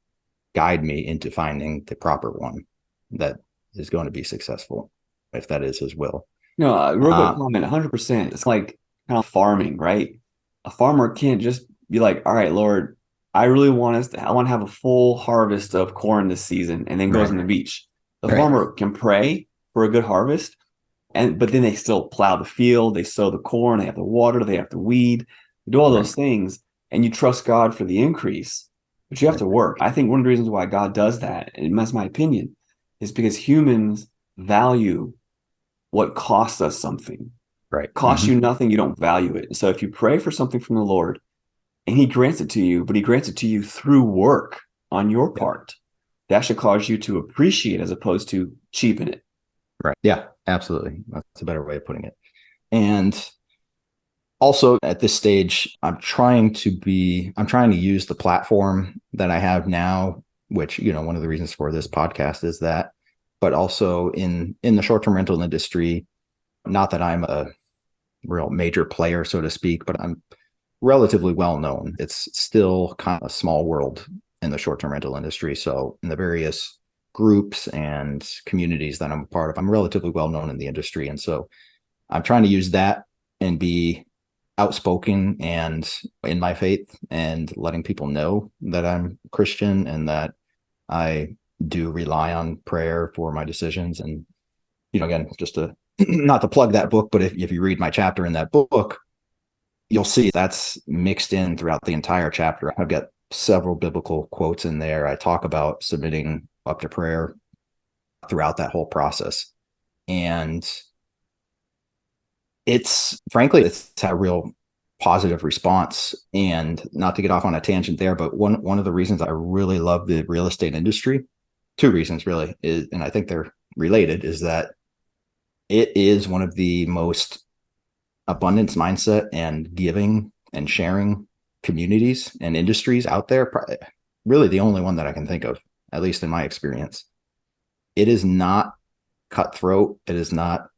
guide me into finding the proper one that is going to be successful, if that is his will.
No, real quick comment, 100%. It's like kind of farming, right? A farmer can't just be like, all right, Lord, I want to have a full harvest of corn this season, and then goes on the beach. The farmer can pray for a good harvest, but then they still plow the field, they sow the corn, they have to water, they have to weed, do all those things, and you trust God for the increase, but you have to work. I think one of the reasons why God does that, and that's my opinion, is because humans value what costs us something.
Right.
Costs you nothing, you don't value it. So if you pray for something from the Lord and he grants it to you, but he grants it to you through work on your part, that should cause you to appreciate as opposed to cheapen it.
Right. Yeah, absolutely. That's a better way of putting it. And also at this stage, I'm trying to use the platform that I have now, which, one of the reasons for this podcast is that, but also in the short-term rental industry, not that I'm a real major player, so to speak, but I'm relatively well known. It's still kind of a small world in the short-term rental industry. So in the various groups and communities that I'm a part of, I'm relatively well known in the industry. And so I'm trying to use that and be outspoken and in my faith, and letting people know that I'm Christian and that I do rely on prayer for my decisions. And, again, just to not to plug that book, but if you read my chapter in that book, you'll see that's mixed in throughout the entire chapter. I've got several biblical quotes in there. I talk about submitting up to prayer throughout that whole process. And it's had a real positive response. And not to get off on a tangent there, but one of the reasons I really love the real estate industry, two reasons really, is, and I think they're related, is that it is one of the most abundance mindset and giving and sharing communities and industries out there. Really the only one that I can think of, at least in my experience. It is not cutthroat. It is not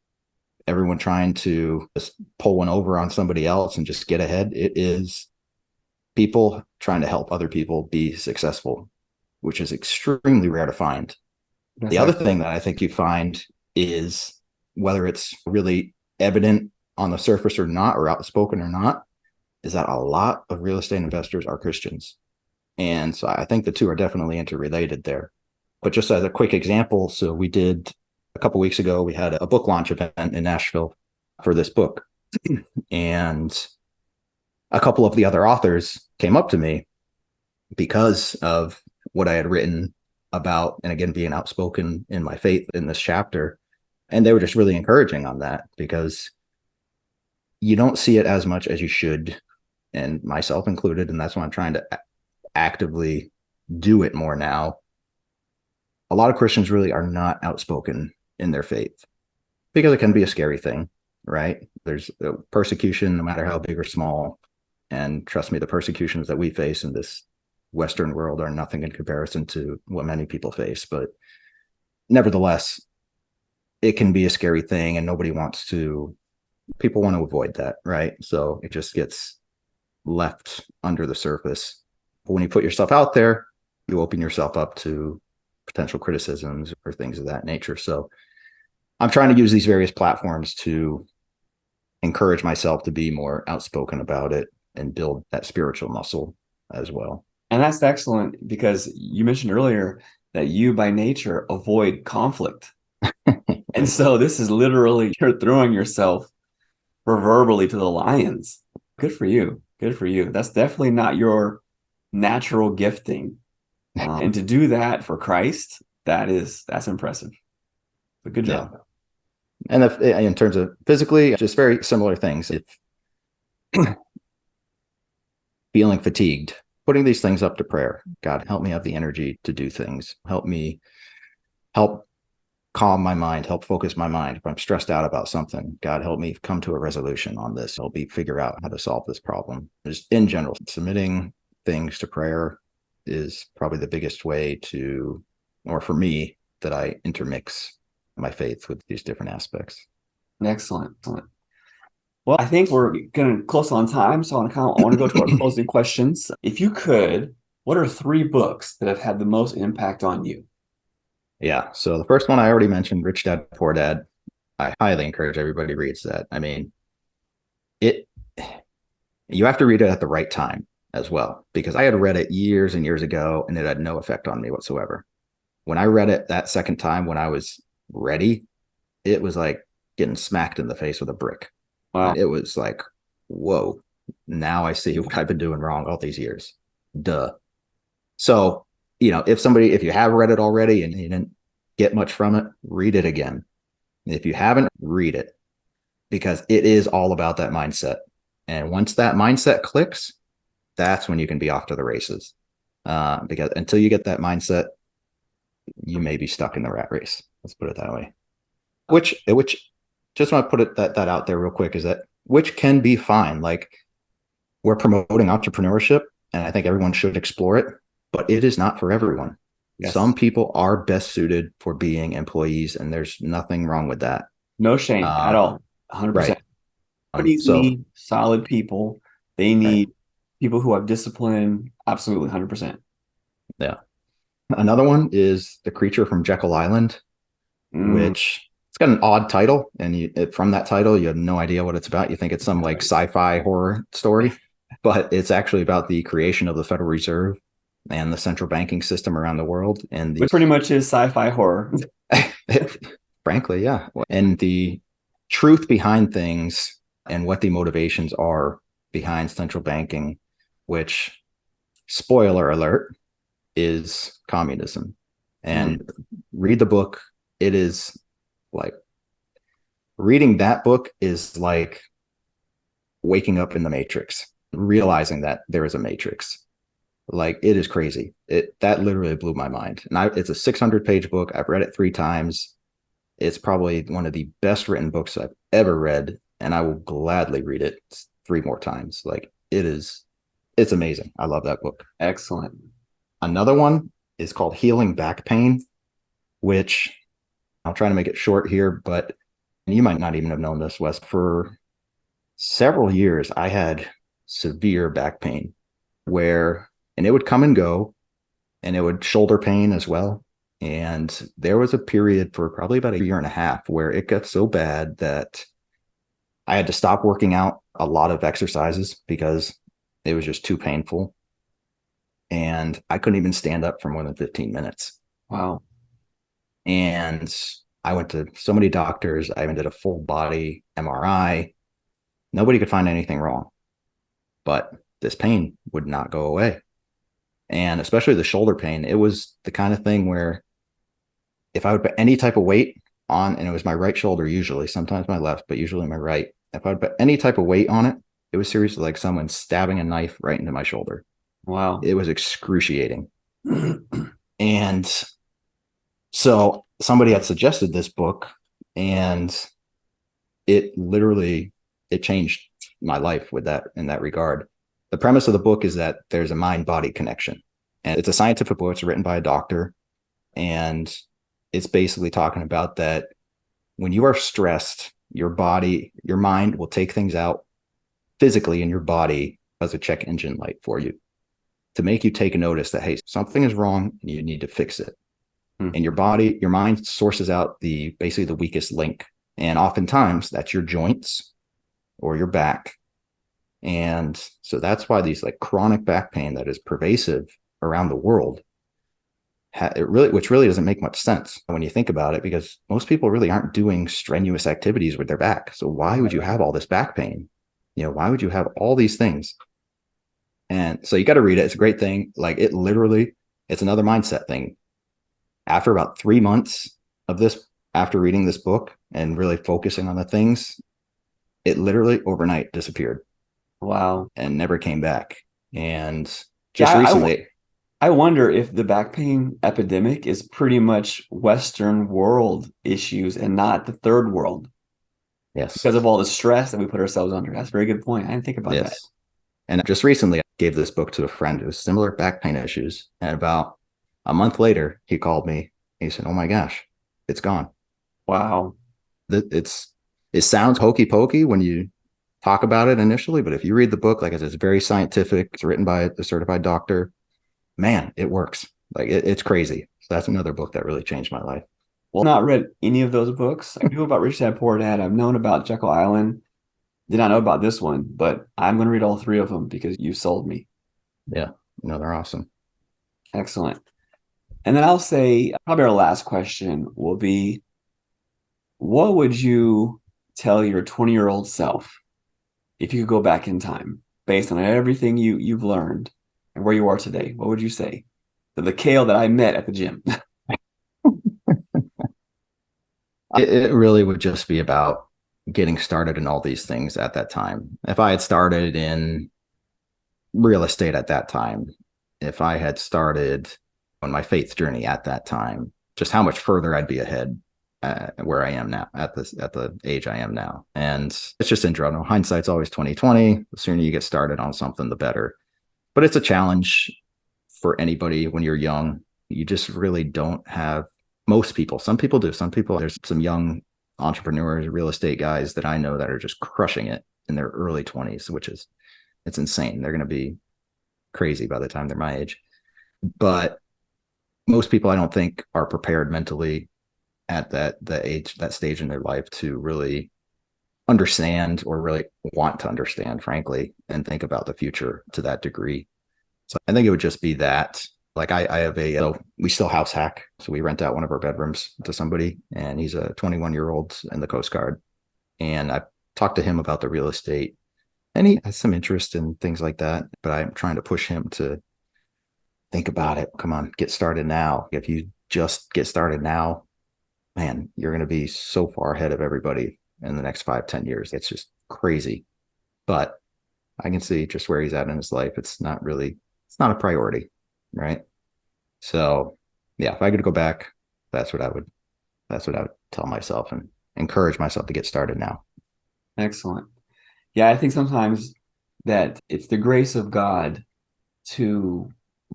everyone trying to just pull one over on somebody else and just get ahead. It is people trying to help other people be successful, which is extremely rare to find. The other thing that I think you find is whether it's really evident on the surface or not, or outspoken or not, is that a lot of real estate investors are Christians. And so I think the two are definitely interrelated there. But just as a quick example, so we did a couple of weeks ago, we had a book launch event in Nashville for this book. And a couple of the other authors came up to me because of what I had written about, and again, being outspoken in my faith in this chapter. And they were just really encouraging on that, because you don't see it as much as you should, and myself included. And that's why I'm trying to actively do it more now. A lot of Christians really are not outspoken in their faith because it can be a scary thing, right? There's persecution, no matter how big or small. And trust me, the persecutions that we face in this Western world are nothing in comparison to what many people face. But nevertheless, it can be a scary thing, and people want to avoid that, right? So it just gets left under the surface. But when you put yourself out there, you open yourself up to potential criticisms or things of that nature. So I'm trying to use these various platforms to encourage myself to be more outspoken about it and build that spiritual muscle as well.
And that's excellent, because you mentioned earlier that you by nature avoid conflict. And so this is literally, you're throwing yourself proverbially to the lions. Good for you. Good for you. That's definitely not your natural gifting. And to do that for Christ, that's impressive. But good job.
Yeah. And in terms of physically, just very similar things. If feeling fatigued, putting these things up to prayer. God, help me have the energy to do things. Help calm my mind, help focus my mind. If I'm stressed out about something, God, help me come to a resolution on this. Help me figure out how to solve this problem. Just in general, submitting things to prayer is probably the biggest way to, or for me, that I intermix my faith with these different aspects.
Excellent. Well, I think we're getting close on time, so I want to go to our closing questions. If you could, what are 3 books that have had the most impact on you?
Yeah. So the first one I already mentioned, Rich Dad, Poor Dad. I highly encourage everybody reads that. I mean, you have to read it at the right time as well, because I had read it years and years ago and it had no effect on me whatsoever. When I read it that second time, when I was ready, it was like getting smacked in the face with a brick.
Wow.
It was like, whoa, now I see what I've been doing wrong all these years. Duh. So, if you have read it already and you didn't get much from it, read it again. If you haven't, read it, because it is all about that mindset. And once that mindset clicks, that's when you can be off to the races. Because until you get that mindset, you may be stuck in the rat race. Let's put it that way. Which just want to put that out there real quick, is that which can be fine. Like, we're promoting entrepreneurship, and I think everyone should explore it, but it is not for everyone.
Yes.
Some people are best suited for being employees, and there's nothing wrong with that.
No shame at all. 100%.
Right.
Companies need solid people. They need people who have discipline. Absolutely, 100%.
Yeah. Another one is The Creature from Jekyll Island, which it's got an odd title, and from that title, you have no idea what it's about. You think it's some like sci-fi horror story, but it's actually about the creation of the Federal Reserve and the central banking system around the world. And
which pretty much is sci-fi horror.
Frankly, yeah. And the truth behind things and what the motivations are behind central banking, which, spoiler alert, is communism. And read the book. It is like, reading that book is like waking up in the Matrix, realizing that there is a Matrix. Like, it is crazy. That literally blew my mind. And it's a 600-page book. I've read it 3 times. It's probably one of the best written books I've ever read, and I will gladly read it 3 more times. Like, it's amazing. I love that book.
Excellent.
Another one is called Healing Back Pain, which I'll try to make it short here, but you might not even have known this, Wes. For several years, I had severe back pain and it would come and go, and it would shoulder pain as well. And there was a period for probably about a year and a half where it got so bad that I had to stop working out a lot of exercises because it was just too painful. And I couldn't even stand up for more than 15 minutes.
Wow.
And I went to so many doctors. I even did a full body MRI. Nobody could find anything wrong, but this pain would not go away. And especially the shoulder pain, it was the kind of thing where if I would put any type of weight on, and it was my right shoulder usually, sometimes my left, but usually my right, if I would put any type of weight on it, it was seriously like someone stabbing a knife right into my shoulder.
Wow.
It was excruciating. And so somebody had suggested this book, and it changed my life with that in that regard. The premise of the book is that there's a mind-body connection, and it's a scientific book. It's written by a doctor, and it's basically talking about that when you are stressed, your mind will take things out physically in your body as a check engine light for you to make you take a notice that, hey, something is wrong and you need to fix it. And your mind sources out basically the weakest link. And oftentimes that's your joints or your back. And so that's why these like chronic back pain that is pervasive around the world, which really doesn't make much sense when you think about it, because most people really aren't doing strenuous activities with their back. So why would you have all this back pain? Why would you have all these things? And so you got to read it. It's a great thing. Like it's another mindset thing. After about 3 months of this, after reading this book and really focusing on the things, it literally overnight disappeared.
Wow.
And never came back. And just recently,
I wonder if the back pain epidemic is pretty much Western world issues and not the third world.
Yes.
Because of all the stress that we put ourselves under. That's a very good point. I didn't think about that.
And just recently, I gave this book to a friend who has similar back pain issues. And about a month later, he called me. He said, "Oh my gosh, it's gone."
Wow.
It sounds hokey pokey when you talk about it initially, but if you read the book, like I said, it's very scientific. It's written by a certified doctor. Man, it works. Like it's crazy. So that's another book that really changed my life.
Well, I've not read any of those books. I knew about Rich Dad Poor Dad. I've known about Jekyll Island. Did not know about this one, but I'm going to read all three of them because you sold me.
Yeah, they're awesome.
Excellent. And then I'll say probably our last question will be, what would you tell your 20-year-old self if you could go back in time based on everything you've learned and where you are today? What would you say? The Cale that I met at the gym.
It really would just be about getting started in all these things at that time. If I had started in real estate at that time, if I had started on my faith journey at that time, just how much further I'd be ahead where I am now at the age I am now. And it's just in general, hindsight's always 2020. The sooner you get started on something, the better. But it's a challenge for anybody when you're young. You just really don't have most people. Some people do. There's some young entrepreneurs, real estate guys that I know that are just crushing it in their early 20s, it's insane. They're going to be crazy by the time they're my age. But most people I don't think are prepared mentally at that stage in their life to really understand or really want to understand, frankly, and think about the future to that degree. So I think it would just be that. Like I have we still house hack. So we rent out one of our bedrooms to somebody, and he's a 21-year-old in the Coast Guard. And I talked to him about the real estate, and he has some interest in things like that, but I'm trying to push him to think about it. Come on, get started now. If you just get started now, man, you're going to be so far ahead of everybody in the next 5-10 years. It's just crazy. But I can see just where he's at in his life. It's not a priority, right? So yeah, if I could go back, that's what I would tell myself and encourage myself to get started now.
Excellent. Yeah, I think sometimes that it's the grace of God to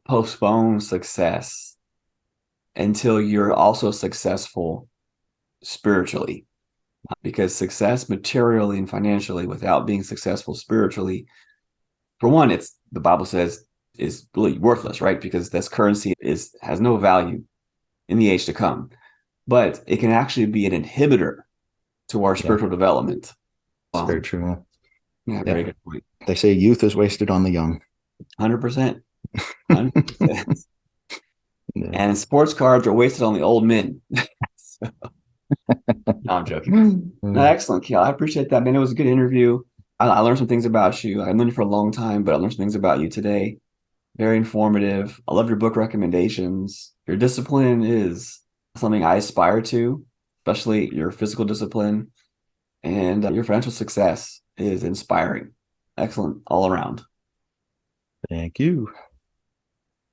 postpone success until you're also successful spiritually, because success materially and financially without being successful spiritually, for one, it's the Bible says is really worthless, right? Because this currency has no value. in the age to come. But it can actually be an inhibitor to our spiritual development.
It's very true.
Yeah, very good point.
They say youth is wasted on the young.
100%. 100%.
Yeah.
And sports cards are wasted on the old men. So, no, I'm joking. No, excellent, Cale. I appreciate that, man. It was a good interview. I learned some things about you. I've known you for a long time, but I learned some things about you today. Very informative. I love your book recommendations. Your discipline is something I aspire to, especially your physical discipline. And your financial success is inspiring. Excellent all around.
Thank you.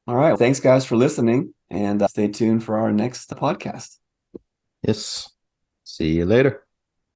All right. Thanks, guys, for listening. And stay tuned for our next podcast.
Yes. See you later.